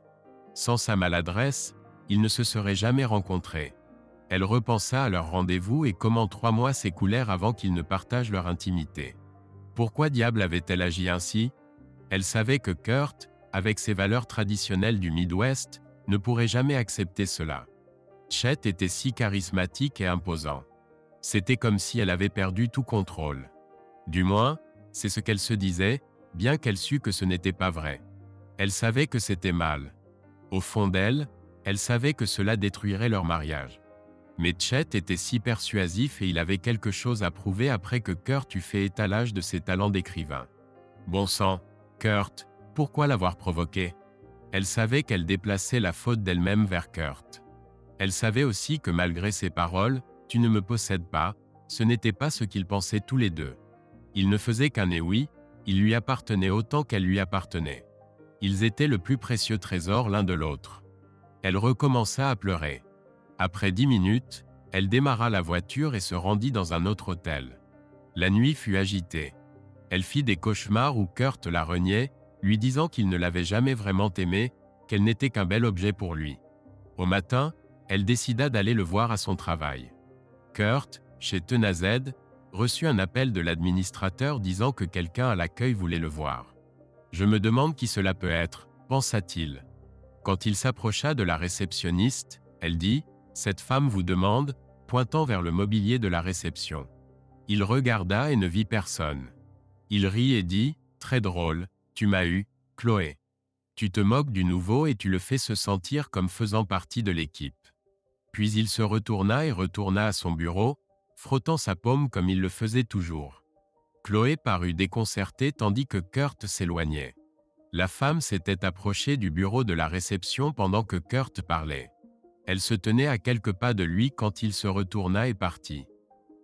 Sans sa maladresse, ils ne se seraient jamais rencontrés. Elle repensa à leur rendez-vous et comment 3 mois s'écoulèrent avant qu'ils ne partagent leur intimité. Pourquoi diable avait-elle agi ainsi? Elle savait que Kurt, avec ses valeurs traditionnelles du Midwest, ne pourrait jamais accepter cela. Chet était si charismatique et imposant. C'était comme si elle avait perdu tout contrôle. Du moins, c'est ce qu'elle se disait, bien qu'elle sût que ce n'était pas vrai. Elle savait que c'était mal. Au fond d'elle, elle savait que cela détruirait leur mariage. Mais Chet était si persuasif et il avait quelque chose à prouver après que Kurt eut fait étalage de ses talents d'écrivain. Bon sang, Kurt, pourquoi l'avoir provoqué? Elle savait qu'elle déplaçait la faute d'elle-même vers Kurt. Elle savait aussi que malgré ses paroles, « Tu ne me possèdes pas », ce n'était pas ce qu'ils pensaient tous les deux. Ils ne faisaient qu'un oui, il lui appartenait autant qu'elle lui appartenait. Ils étaient le plus précieux trésor l'un de l'autre. Elle recommença à pleurer. Après 10 minutes, Elle démarra la voiture et se rendit dans un autre hôtel. La nuit fut agitée. Elle fit des cauchemars où Kurt la reniait, lui disant qu'il ne l'avait jamais vraiment aimée, qu'elle n'était qu'un bel objet pour lui. Au matin, elle décida d'aller le voir à son travail. Kurt, chez Tenazed, reçut un appel de l'administrateur disant que quelqu'un à l'accueil voulait le voir. « Je me demande qui cela peut être », pensa-t-il. Quand il s'approcha de la réceptionniste, elle dit « Cette femme vous demande », pointant vers le mobilier de la réception. Il regarda et ne vit personne. Il rit et dit « Très drôle, tu m'as eu, Chloé. Tu te moques du nouveau et tu le fais se sentir comme faisant partie de l'équipe. » Puis il se retourna et retourna à son bureau, frottant sa paume comme il le faisait toujours. Chloé parut déconcertée tandis que Kurt s'éloignait. La femme s'était approchée du bureau de la réception pendant que Kurt parlait. Elle se tenait à quelques pas de lui quand il se retourna et partit.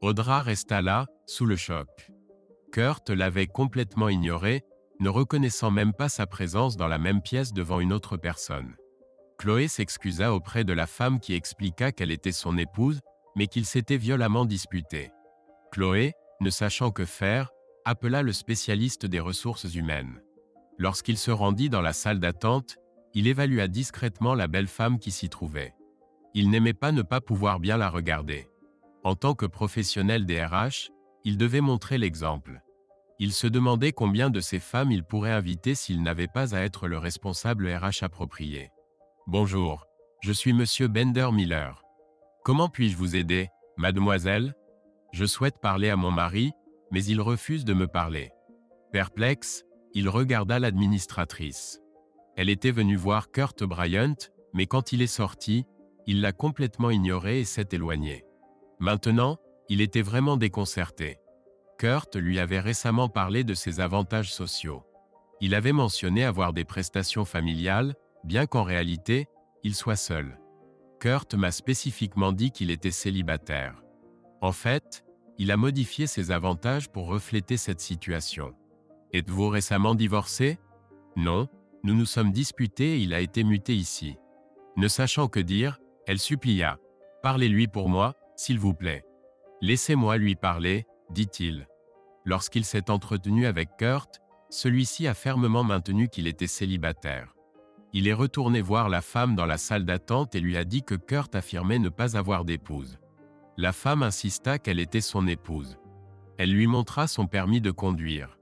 Audra resta là, sous le choc. Kurt l'avait complètement ignoré, ne reconnaissant même pas sa présence dans la même pièce devant une autre personne. Chloé s'excusa auprès de la femme qui expliqua qu'elle était son épouse, mais qu'ils s'étaient violemment disputés. Chloé, ne sachant que faire, appela le spécialiste des ressources humaines. Lorsqu'il se rendit dans la salle d'attente, il évalua discrètement la belle femme qui s'y trouvait. Il n'aimait pas ne pas pouvoir bien la regarder. En tant que professionnel des RH, il devait montrer l'exemple. Il se demandait combien de ces femmes il pourrait inviter s'il n'avait pas à être le responsable RH approprié. « Bonjour, je suis Monsieur Bender Miller. Comment puis-je vous aider, mademoiselle ? Je souhaite parler à mon mari, mais il refuse de me parler. » Perplexe, il regarda l'administratrice. Elle était venue voir Kurt Bryant, mais quand il est sorti, il l'a complètement ignoré et s'est éloigné. Maintenant, il était vraiment déconcerté. Kurt lui avait récemment parlé de ses avantages sociaux. Il avait mentionné avoir des prestations familiales, bien qu'en réalité, il soit seul. Kurt m'a spécifiquement dit qu'il était célibataire. En fait, il a modifié ses avantages pour refléter cette situation. Êtes-vous récemment divorcé ? Non, nous nous sommes disputés et il a été muté ici. Ne sachant que dire, elle supplia. Parlez-lui pour moi, s'il vous plaît. Laissez-moi lui parler, dit-il. Lorsqu'il s'est entretenu avec Kurt, celui-ci a fermement maintenu qu'il était célibataire. Il est retourné voir la femme dans la salle d'attente et lui a dit que Kurt affirmait ne pas avoir d'épouse. La femme insista qu'elle était son épouse. Elle lui montra son permis de conduire.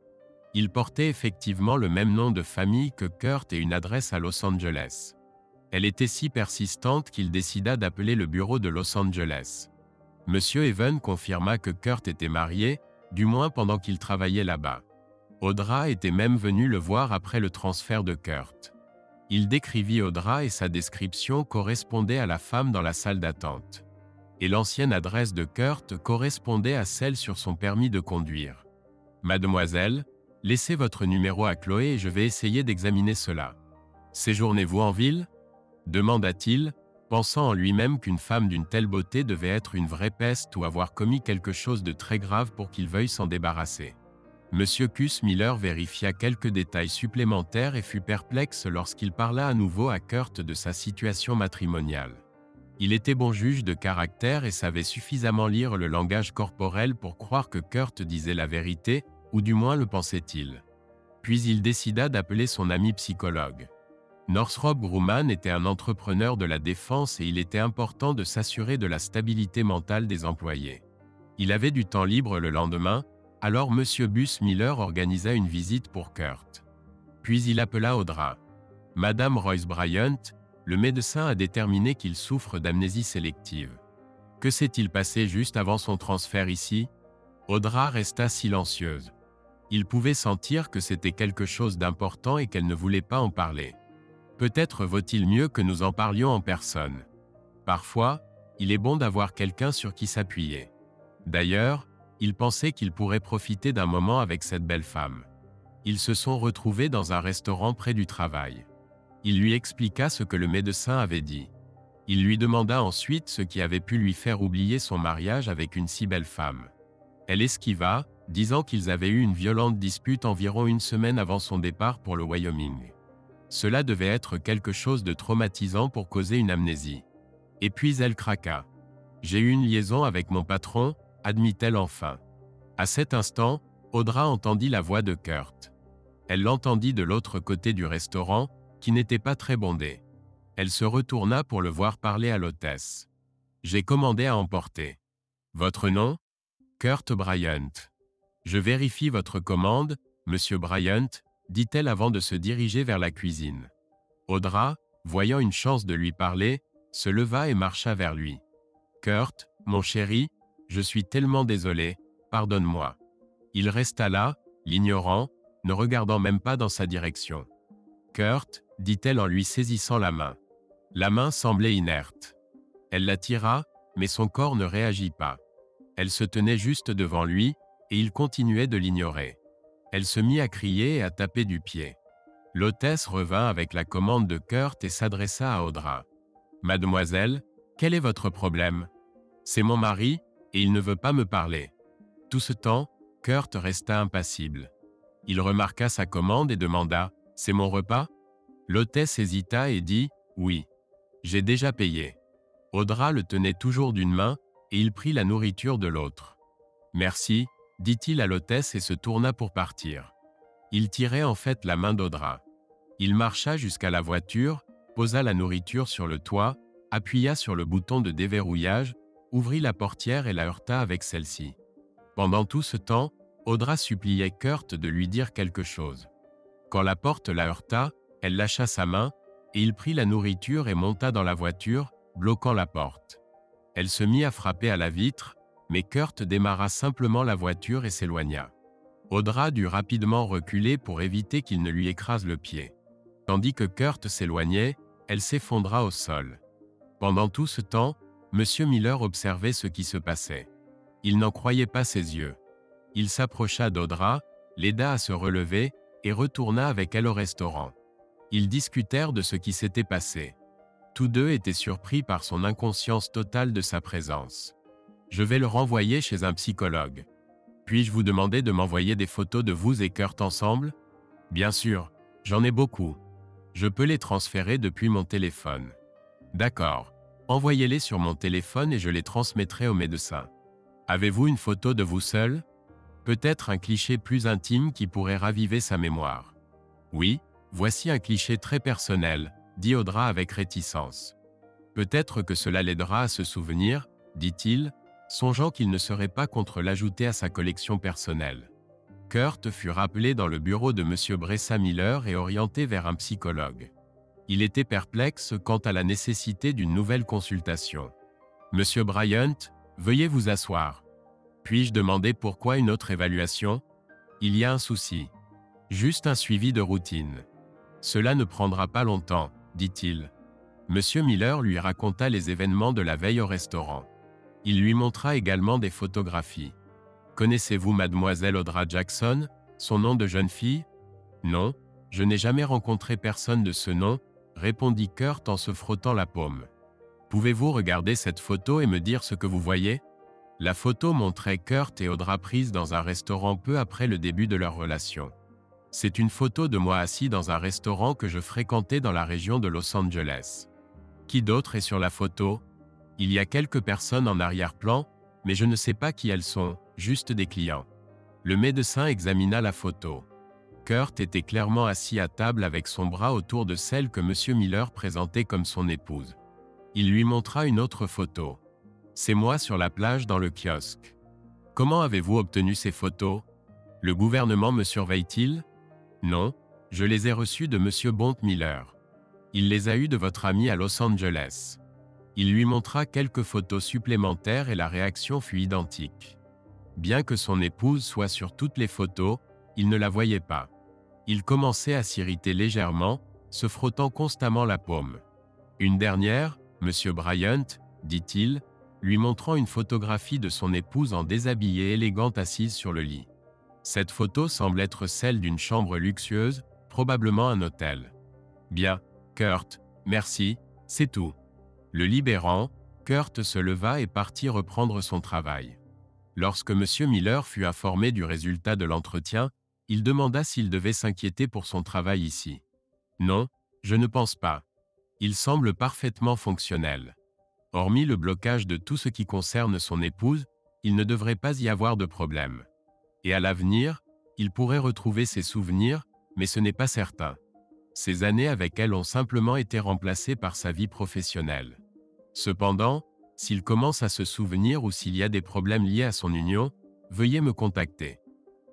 Il portait effectivement le même nom de famille que Kurt et une adresse à Los Angeles. Elle était si persistante qu'il décida d'appeler le bureau de Los Angeles. Monsieur Even confirma que Kurt était marié, du moins pendant qu'il travaillait là-bas. Audra était même venue le voir après le transfert de Kurt. Il décrivit Audra et sa description correspondait à la femme dans la salle d'attente. Et l'ancienne adresse de Kurt correspondait à celle sur son permis de conduire. « Mademoiselle, laissez votre numéro à Chloé et je vais essayer d'examiner cela. Séjournez-vous en ville ?» demanda-t-il, pensant en lui-même qu'une femme d'une telle beauté devait être une vraie peste ou avoir commis quelque chose de très grave pour qu'il veuille s'en débarrasser. Monsieur Cus Miller vérifia quelques détails supplémentaires et fut perplexe lorsqu'il parla à nouveau à Kurt de sa situation matrimoniale. Il était bon juge de caractère et savait suffisamment lire le langage corporel pour croire que Kurt disait la vérité, ou du moins le pensait-il. Puis il décida d'appeler son ami psychologue. Northrop Grumman était un entrepreneur de la défense et il était important de s'assurer de la stabilité mentale des employés. Il avait du temps libre le lendemain, alors M. Bus Miller organisa une visite pour Kurt. Puis il appela Audra. « Madame Royce Bryant, le médecin a déterminé qu'il souffre d'amnésie sélective. Que s'est-il passé juste avant son transfert ici ?» Audra resta silencieuse. Il pouvait sentir que c'était quelque chose d'important et qu'elle ne voulait pas en parler. Peut-être vaut-il mieux que nous en parlions en personne. Parfois, il est bon d'avoir quelqu'un sur qui s'appuyer. D'ailleurs, il pensait qu'il pourrait profiter d'un moment avec cette belle femme. Ils se sont retrouvés dans un restaurant près du travail. Il lui expliqua ce que le médecin avait dit. Il lui demanda ensuite ce qui avait pu lui faire oublier son mariage avec une si belle femme. Elle esquiva, disant qu'ils avaient eu une violente dispute environ une semaine avant son départ pour le Wyoming. Cela devait être quelque chose de traumatisant pour causer une amnésie. Et puis elle craqua. J'ai eu une liaison avec mon patron, admit-elle enfin. À cet instant, Audra entendit la voix de Kurt. Elle l'entendit de l'autre côté du restaurant, qui n'était pas très bondé. Elle se retourna pour le voir parler à l'hôtesse. « J'ai commandé à emporter. » « Votre nom ? » ? Kurt Bryant. « Je vérifie votre commande, monsieur Bryant, » dit-elle avant de se diriger vers la cuisine. Audra, voyant une chance de lui parler, se leva et marcha vers lui. « Kurt, mon chéri, je suis tellement désolé, pardonne-moi. » Il resta là, l'ignorant, ne regardant même pas dans sa direction. « Kurt, » dit-elle en lui saisissant la main. La main semblait inerte. Elle la tira, mais son corps ne réagit pas. Elle se tenait juste devant lui, et il continuait de l'ignorer. Elle se mit à crier et à taper du pied. L'hôtesse revint avec la commande de Kurt et s'adressa à Audra. « Mademoiselle, quel est votre problème ? » ?»« C'est mon mari, et il ne veut pas me parler. » Tout ce temps, Kurt resta impassible. Il remarqua sa commande et demanda « C'est mon repas ?» L'hôtesse hésita et dit « Oui. J'ai déjà payé. » Audra le tenait toujours d'une main, et il prit la nourriture de l'autre. « Merci, » dit-il à l'hôtesse et se tourna pour partir. Il tirait en fait la main d'Audra. Il marcha jusqu'à la voiture, posa la nourriture sur le toit, appuya sur le bouton de déverrouillage, ouvrit la portière et la heurta avec celle-ci. Pendant tout ce temps, Audra suppliait Kurt de lui dire quelque chose. Quand la porte la heurta, elle lâcha sa main, et il prit la nourriture et monta dans la voiture, bloquant la porte. Elle se mit à frapper à la vitre, mais Kurt démarra simplement la voiture et s'éloigna. Audra dut rapidement reculer pour éviter qu'il ne lui écrase le pied. Tandis que Kurt s'éloignait, elle s'effondra au sol. Pendant tout ce temps, M. Miller observait ce qui se passait. Il n'en croyait pas ses yeux. Il s'approcha d'Audra, l'aida à se relever et retourna avec elle au restaurant. Ils discutèrent de ce qui s'était passé. Tous deux étaient surpris par son inconscience totale de sa présence. « Je vais le renvoyer chez un psychologue. Puis-je vous demander de m'envoyer des photos de vous et Kurt ensemble ? » ?»« Bien sûr, j'en ai beaucoup. Je peux les transférer depuis mon téléphone. »« D'accord. Envoyez-les sur mon téléphone et je les transmettrai au médecin. Avez-vous une photo de vous seul ? Peut-être un cliché plus intime qui pourrait raviver sa mémoire. »« Oui, voici un cliché très personnel, » dit Audra avec réticence. « Peut-être que cela l'aidera à se souvenir, » dit-il, songeant qu'il ne serait pas contre l'ajouter à sa collection personnelle. Kurt fut rappelé dans le bureau de M. Bressa Miller et orienté vers un psychologue. Il était perplexe quant à la nécessité d'une nouvelle consultation. « Monsieur Bryant, veuillez vous asseoir. Puis-je demander pourquoi une autre évaluation ? Il y a un souci. Juste un suivi de routine. Cela ne prendra pas longtemps, dit-il. Monsieur Miller lui raconta les événements de la veille au restaurant. Il lui montra également des photographies. Connaissez-vous mademoiselle Audra Jackson, son nom de jeune fille ? Non, je n'ai jamais rencontré personne de ce nom, répondit Kurt en se frottant la paume. Pouvez-vous regarder cette photo et me dire ce que vous voyez ? La photo montrait Kurt et Audra prises dans un restaurant peu après le début de leur relation. C'est une photo de moi assis dans un restaurant que je fréquentais dans la région de Los Angeles. Qui d'autre est sur la photo ? Il y a quelques personnes en arrière-plan, mais je ne sais pas qui elles sont, juste des clients. Le médecin examina la photo. Kurt était clairement assis à table avec son bras autour de celle que M. Miller présentait comme son épouse. Il lui montra une autre photo. C'est moi sur la plage dans le kiosque. Comment avez-vous obtenu ces photos ? Le gouvernement me surveille-t-il ? Non, je les ai reçues de M. Bont Miller. Il les a eues de votre ami à Los Angeles. Il lui montra quelques photos supplémentaires et la réaction fut identique. Bien que son épouse soit sur toutes les photos, il ne la voyait pas. Il commençait à s'irriter légèrement, se frottant constamment la paume. Une dernière, Monsieur Bryant, dit-il, lui montrant une photographie de son épouse en déshabillé élégante assise sur le lit. Cette photo semble être celle d'une chambre luxueuse, probablement un hôtel. Bien, Kurt, merci, c'est tout. Le libérant, Kurt se leva et partit reprendre son travail. Lorsque M. Miller fut informé du résultat de l'entretien, il demanda s'il devait s'inquiéter pour son travail ici. Non, je ne pense pas. Il semble parfaitement fonctionnel. Hormis le blocage de tout ce qui concerne son épouse, il ne devrait pas y avoir de problème. Et à l'avenir, il pourrait retrouver ses souvenirs, mais ce n'est pas certain. Ces années avec elle ont simplement été remplacées par sa vie professionnelle. Cependant, s'il commence à se souvenir ou s'il y a des problèmes liés à son union, veuillez me contacter.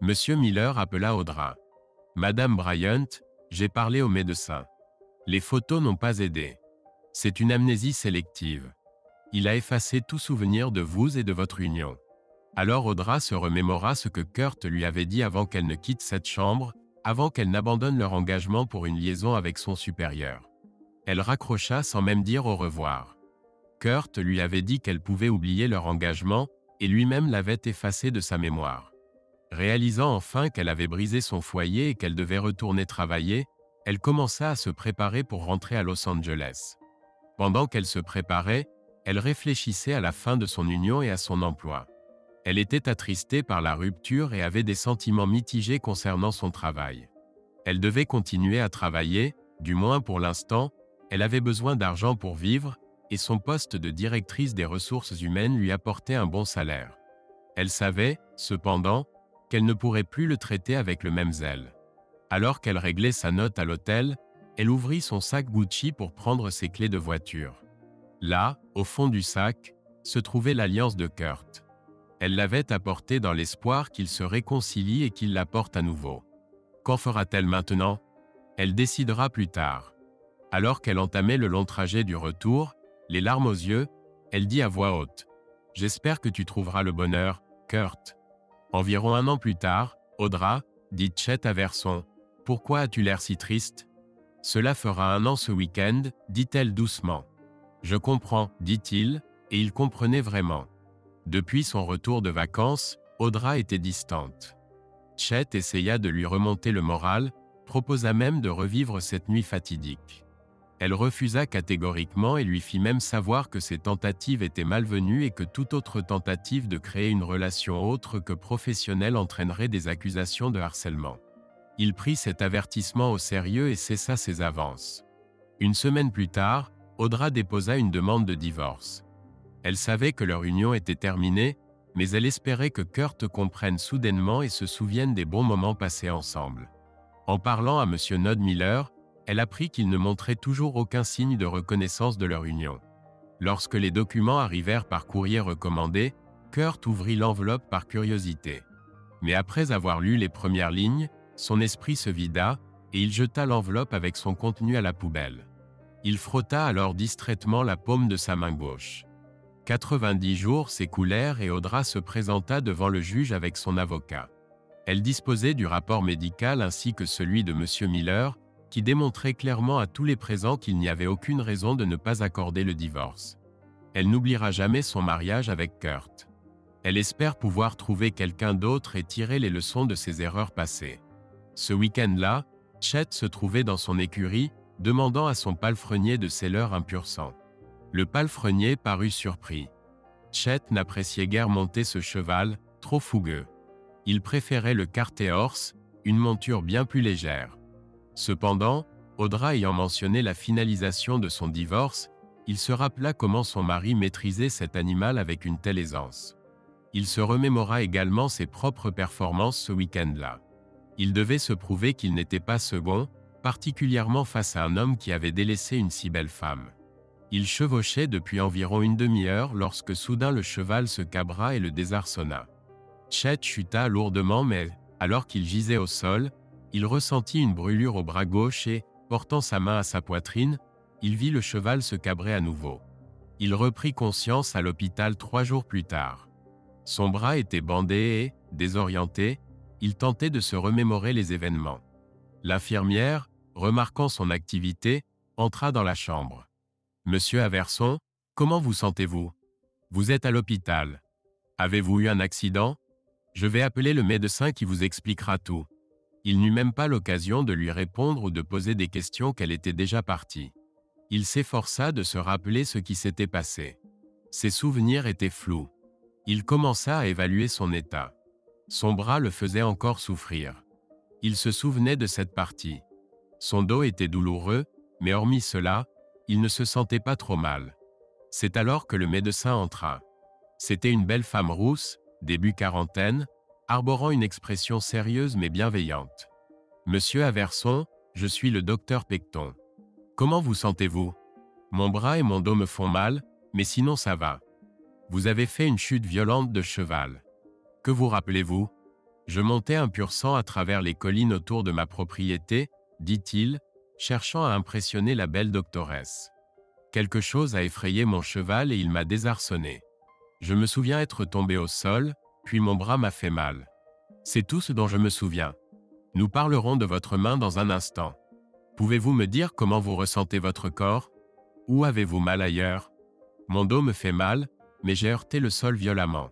Monsieur Miller appela Audra. Madame Bryant, j'ai parlé au médecin. Les photos n'ont pas aidé. C'est une amnésie sélective. Il a effacé tout souvenir de vous et de votre union. Alors Audra se remémora ce que Kurt lui avait dit avant qu'elle ne quitte cette chambre, avant qu'elle n'abandonne leur engagement pour une liaison avec son supérieur. Elle raccrocha sans même dire au revoir. Kurt lui avait dit qu'elle pouvait oublier leur engagement, et lui-même l'avait effacé de sa mémoire. Réalisant enfin qu'elle avait brisé son foyer et qu'elle devait retourner travailler, elle commença à se préparer pour rentrer à Los Angeles. Pendant qu'elle se préparait, elle réfléchissait à la fin de son union et à son emploi. Elle était attristée par la rupture et avait des sentiments mitigés concernant son travail. Elle devait continuer à travailler, du moins pour l'instant, elle avait besoin d'argent pour vivre, et son poste de directrice des ressources humaines lui apportait un bon salaire. Elle savait, cependant, qu'elle ne pourrait plus le traiter avec le même zèle. Alors qu'elle réglait sa note à l'hôtel, elle ouvrit son sac Gucci pour prendre ses clés de voiture. Là, au fond du sac, se trouvait l'alliance de Kurt. Elle l'avait apportée dans l'espoir qu'il se réconcilie et qu'il la porte à nouveau. Qu'en fera-t-elle maintenant? Elle décidera plus tard. Alors qu'elle entamait le long trajet du retour, les larmes aux yeux, elle dit à voix haute: « J'espère que tu trouveras le bonheur, Kurt. » Environ 1 an plus tard, Audra, dit Chet à Verson, « Pourquoi as-tu l'air si triste? » Cela fera 1 an ce week-end, dit-elle doucement. Je comprends, dit-il, et il comprenait vraiment. Depuis son retour de vacances, Audra était distante. Chet essaya de lui remonter le moral, proposa même de revivre cette nuit fatidique. Elle refusa catégoriquement et lui fit même savoir que ses tentatives étaient malvenues et que toute autre tentative de créer une relation autre que professionnelle entraînerait des accusations de harcèlement. Il prit cet avertissement au sérieux et cessa ses avances. Une semaine plus tard, Audra déposa une demande de divorce. Elle savait que leur union était terminée, mais elle espérait que Kurt comprenne soudainement et se souvienne des bons moments passés ensemble. En parlant à M. Nod Miller, elle apprit qu'il ne montrait toujours aucun signe de reconnaissance de leur union. Lorsque les documents arrivèrent par courrier recommandé, Kurt ouvrit l'enveloppe par curiosité. Mais après avoir lu les premières lignes, son esprit se vida, et il jeta l'enveloppe avec son contenu à la poubelle. Il frotta alors distraitement la paume de sa main gauche. 90 jours s'écoulèrent et Audra se présenta devant le juge avec son avocat. Elle disposait du rapport médical ainsi que celui de M. Miller, qui démontrait clairement à tous les présents qu'il n'y avait aucune raison de ne pas accorder le divorce. Elle n'oubliera jamais son mariage avec Kurt. Elle espère pouvoir trouver quelqu'un d'autre et tirer les leçons de ses erreurs passées. Ce week-end-là, Chet se trouvait dans son écurie, demandant à son palefrenier de seller un pur sang. Le palefrenier parut surpris. Chet n'appréciait guère monter ce cheval, trop fougueux. Il préférait le Quarter Horse, une monture bien plus légère. Cependant, Audra ayant mentionné la finalisation de son divorce, il se rappela comment son mari maîtrisait cet animal avec une telle aisance. Il se remémora également ses propres performances ce week-end-là. Il devait se prouver qu'il n'était pas second, particulièrement face à un homme qui avait délaissé une si belle femme. Il chevauchait depuis environ une demi-heure lorsque soudain le cheval se cabra et le désarçonna. Chet chuta lourdement mais, alors qu'il gisait au sol, il ressentit une brûlure au bras gauche et, portant sa main à sa poitrine, il vit le cheval se cabrer à nouveau. Il reprit conscience à l'hôpital 3 jours plus tard. Son bras était bandé et, désorienté, il tentait de se remémorer les événements. L'infirmière, remarquant son activité, entra dans la chambre. « Monsieur Averson, comment vous sentez-vous? Vous êtes à l'hôpital. Avez-vous eu un accident? Je vais appeler le médecin qui vous expliquera tout. » Il n'eut même pas l'occasion de lui répondre ou de poser des questions qu'elle était déjà partie. Il s'efforça de se rappeler ce qui s'était passé. Ses souvenirs étaient flous. Il commença à évaluer son état. Son bras le faisait encore souffrir. Il se souvenait de cette partie. Son dos était douloureux, mais hormis cela, il ne se sentait pas trop mal. C'est alors que le médecin entra. C'était une belle femme rousse, début quarantaine, arborant une expression sérieuse mais bienveillante. « Monsieur Averson, je suis le docteur Pecton. Comment vous sentez-vous? Mon bras et mon dos me font mal, mais sinon ça va. Vous avez fait une chute violente de cheval. Que vous rappelez-vous? Je montais un pur sang à travers les collines autour de ma propriété, dit-il, cherchant à impressionner la belle doctoresse. Quelque chose a effrayé mon cheval et il m'a désarçonné. Je me souviens être tombé au sol, puis mon bras m'a fait mal. C'est tout ce dont je me souviens. Nous parlerons de votre main dans un instant. Pouvez-vous me dire comment vous ressentez votre corps? Où avez-vous mal ailleurs? Mon dos me fait mal, mais j'ai heurté le sol violemment.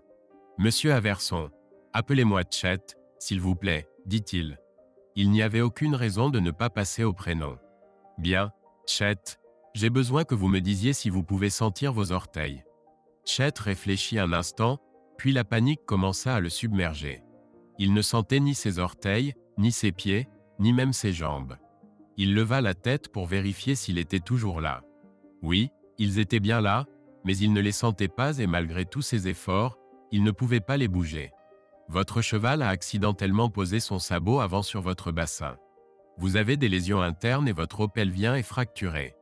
Monsieur Averson, appelez-moi Chet, s'il vous plaît, dit-il. Il n'y avait aucune raison de ne pas passer au prénom. Bien, Chet, j'ai besoin que vous me disiez si vous pouvez sentir vos orteils. Chet réfléchit un instant, puis la panique commença à le submerger. Il ne sentait ni ses orteils, ni ses pieds, ni même ses jambes. Il leva la tête pour vérifier s'il était toujours là. Oui, ils étaient bien là, mais il ne les sentait pas et malgré tous ses efforts, il ne pouvait pas les bouger. Votre cheval a accidentellement posé son sabot avant sur votre bassin. Vous avez des lésions internes et votre os pelvien est fracturé.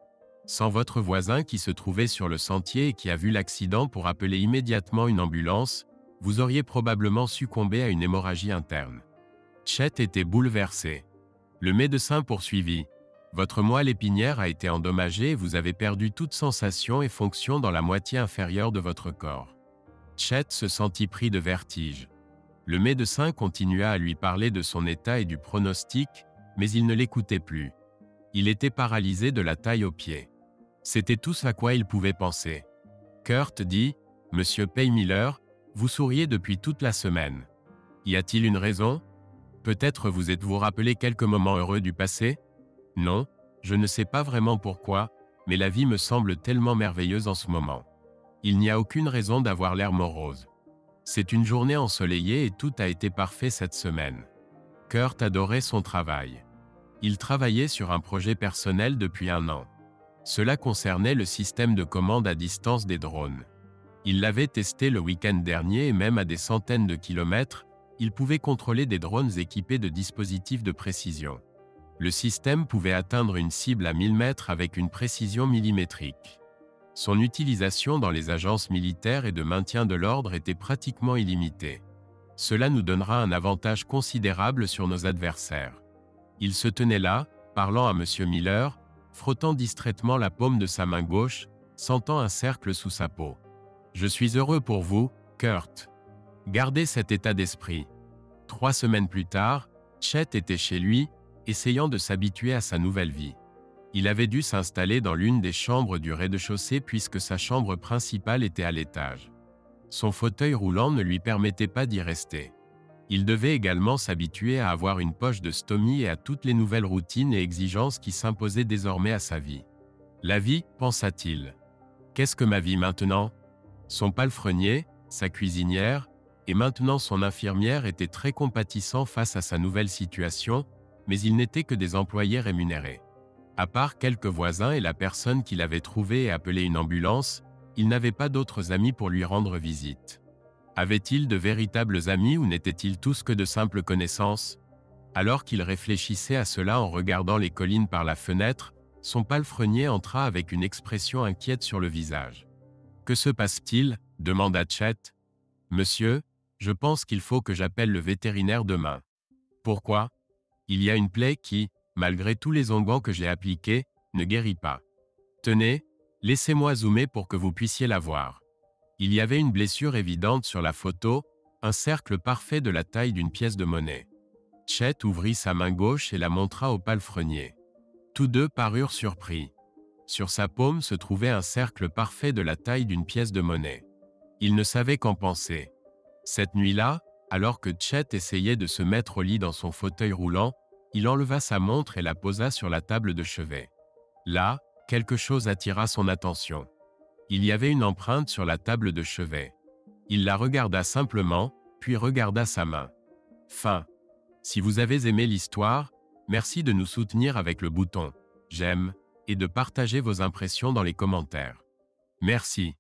Sans votre voisin qui se trouvait sur le sentier et qui a vu l'accident pour appeler immédiatement une ambulance, vous auriez probablement succombé à une hémorragie interne. Chet était bouleversé. Le médecin poursuivit. Votre moelle épinière a été endommagée et vous avez perdu toute sensation et fonction dans la moitié inférieure de votre corps. Chet se sentit pris de vertige. Le médecin continua à lui parler de son état et du pronostic, mais il ne l'écoutait plus. Il était paralysé de la taille aux pieds. C'était tout ce à quoi il pouvait penser. Kurt dit, « Monsieur Paymiller, vous souriez depuis toute la semaine. Y a-t-il une raison? Peut-être vous êtes-vous rappelé quelques moments heureux du passé? Non, je ne sais pas vraiment pourquoi, mais la vie me semble tellement merveilleuse en ce moment. Il n'y a aucune raison d'avoir l'air morose. C'est une journée ensoleillée et tout a été parfait cette semaine. » Kurt adorait son travail. Il travaillait sur un projet personnel depuis 1 an. Cela concernait le système de commande à distance des drones. Il l'avait testé le week-end dernier et même à des centaines de kilomètres, il pouvait contrôler des drones équipés de dispositifs de précision. Le système pouvait atteindre une cible à 1000 mètres avec une précision millimétrique. Son utilisation dans les agences militaires et de maintien de l'ordre était pratiquement illimitée. Cela nous donnera un avantage considérable sur nos adversaires. Il se tenait là, parlant à M. Miller, frottant distraitement la paume de sa main gauche, sentant un cercle sous sa peau. « Je suis heureux pour vous, Kurt. Gardez cet état d'esprit. » 3 semaines plus tard, Chet était chez lui, essayant de s'habituer à sa nouvelle vie. Il avait dû s'installer dans l'une des chambres du rez-de-chaussée puisque sa chambre principale était à l'étage. Son fauteuil roulant ne lui permettait pas d'y rester. Il devait également s'habituer à avoir une poche de stomie et à toutes les nouvelles routines et exigences qui s'imposaient désormais à sa vie. La vie, pensa-t-il. Qu'est-ce que ma vie maintenant? Son palefrenier, sa cuisinière, et maintenant son infirmière étaient très compatissants face à sa nouvelle situation, mais ils n'étaient que des employés rémunérés. À part quelques voisins et la personne qu'il avait trouvée et appelée une ambulance, il n'avait pas d'autres amis pour lui rendre visite. Avait-il de véritables amis ou n'étaient-ils tous que de simples connaissances? Alors qu'il réfléchissait à cela en regardant les collines par la fenêtre, son palefrenier entra avec une expression inquiète sur le visage. « Que se passe-t-il? » demanda Chet. « Monsieur, je pense qu'il faut que j'appelle le vétérinaire demain. » Pourquoi? Il y a une plaie qui, malgré tous les onguents que j'ai appliqués, ne guérit pas. Tenez, laissez-moi zoomer pour que vous puissiez la voir. Il y avait une blessure évidente sur la photo, un cercle parfait de la taille d'une pièce de monnaie. Chet ouvrit sa main gauche et la montra au palefrenier. Tous deux parurent surpris. Sur sa paume se trouvait un cercle parfait de la taille d'une pièce de monnaie. Il ne savait qu'en penser. Cette nuit-là, alors que Chet essayait de se mettre au lit dans son fauteuil roulant, il enleva sa montre et la posa sur la table de chevet. Là, quelque chose attira son attention. Il y avait une empreinte sur la table de chevet. Il la regarda simplement, puis regarda sa main. Fin. Si vous avez aimé l'histoire, merci de nous soutenir avec le bouton « J'aime » et de partager vos impressions dans les commentaires. Merci.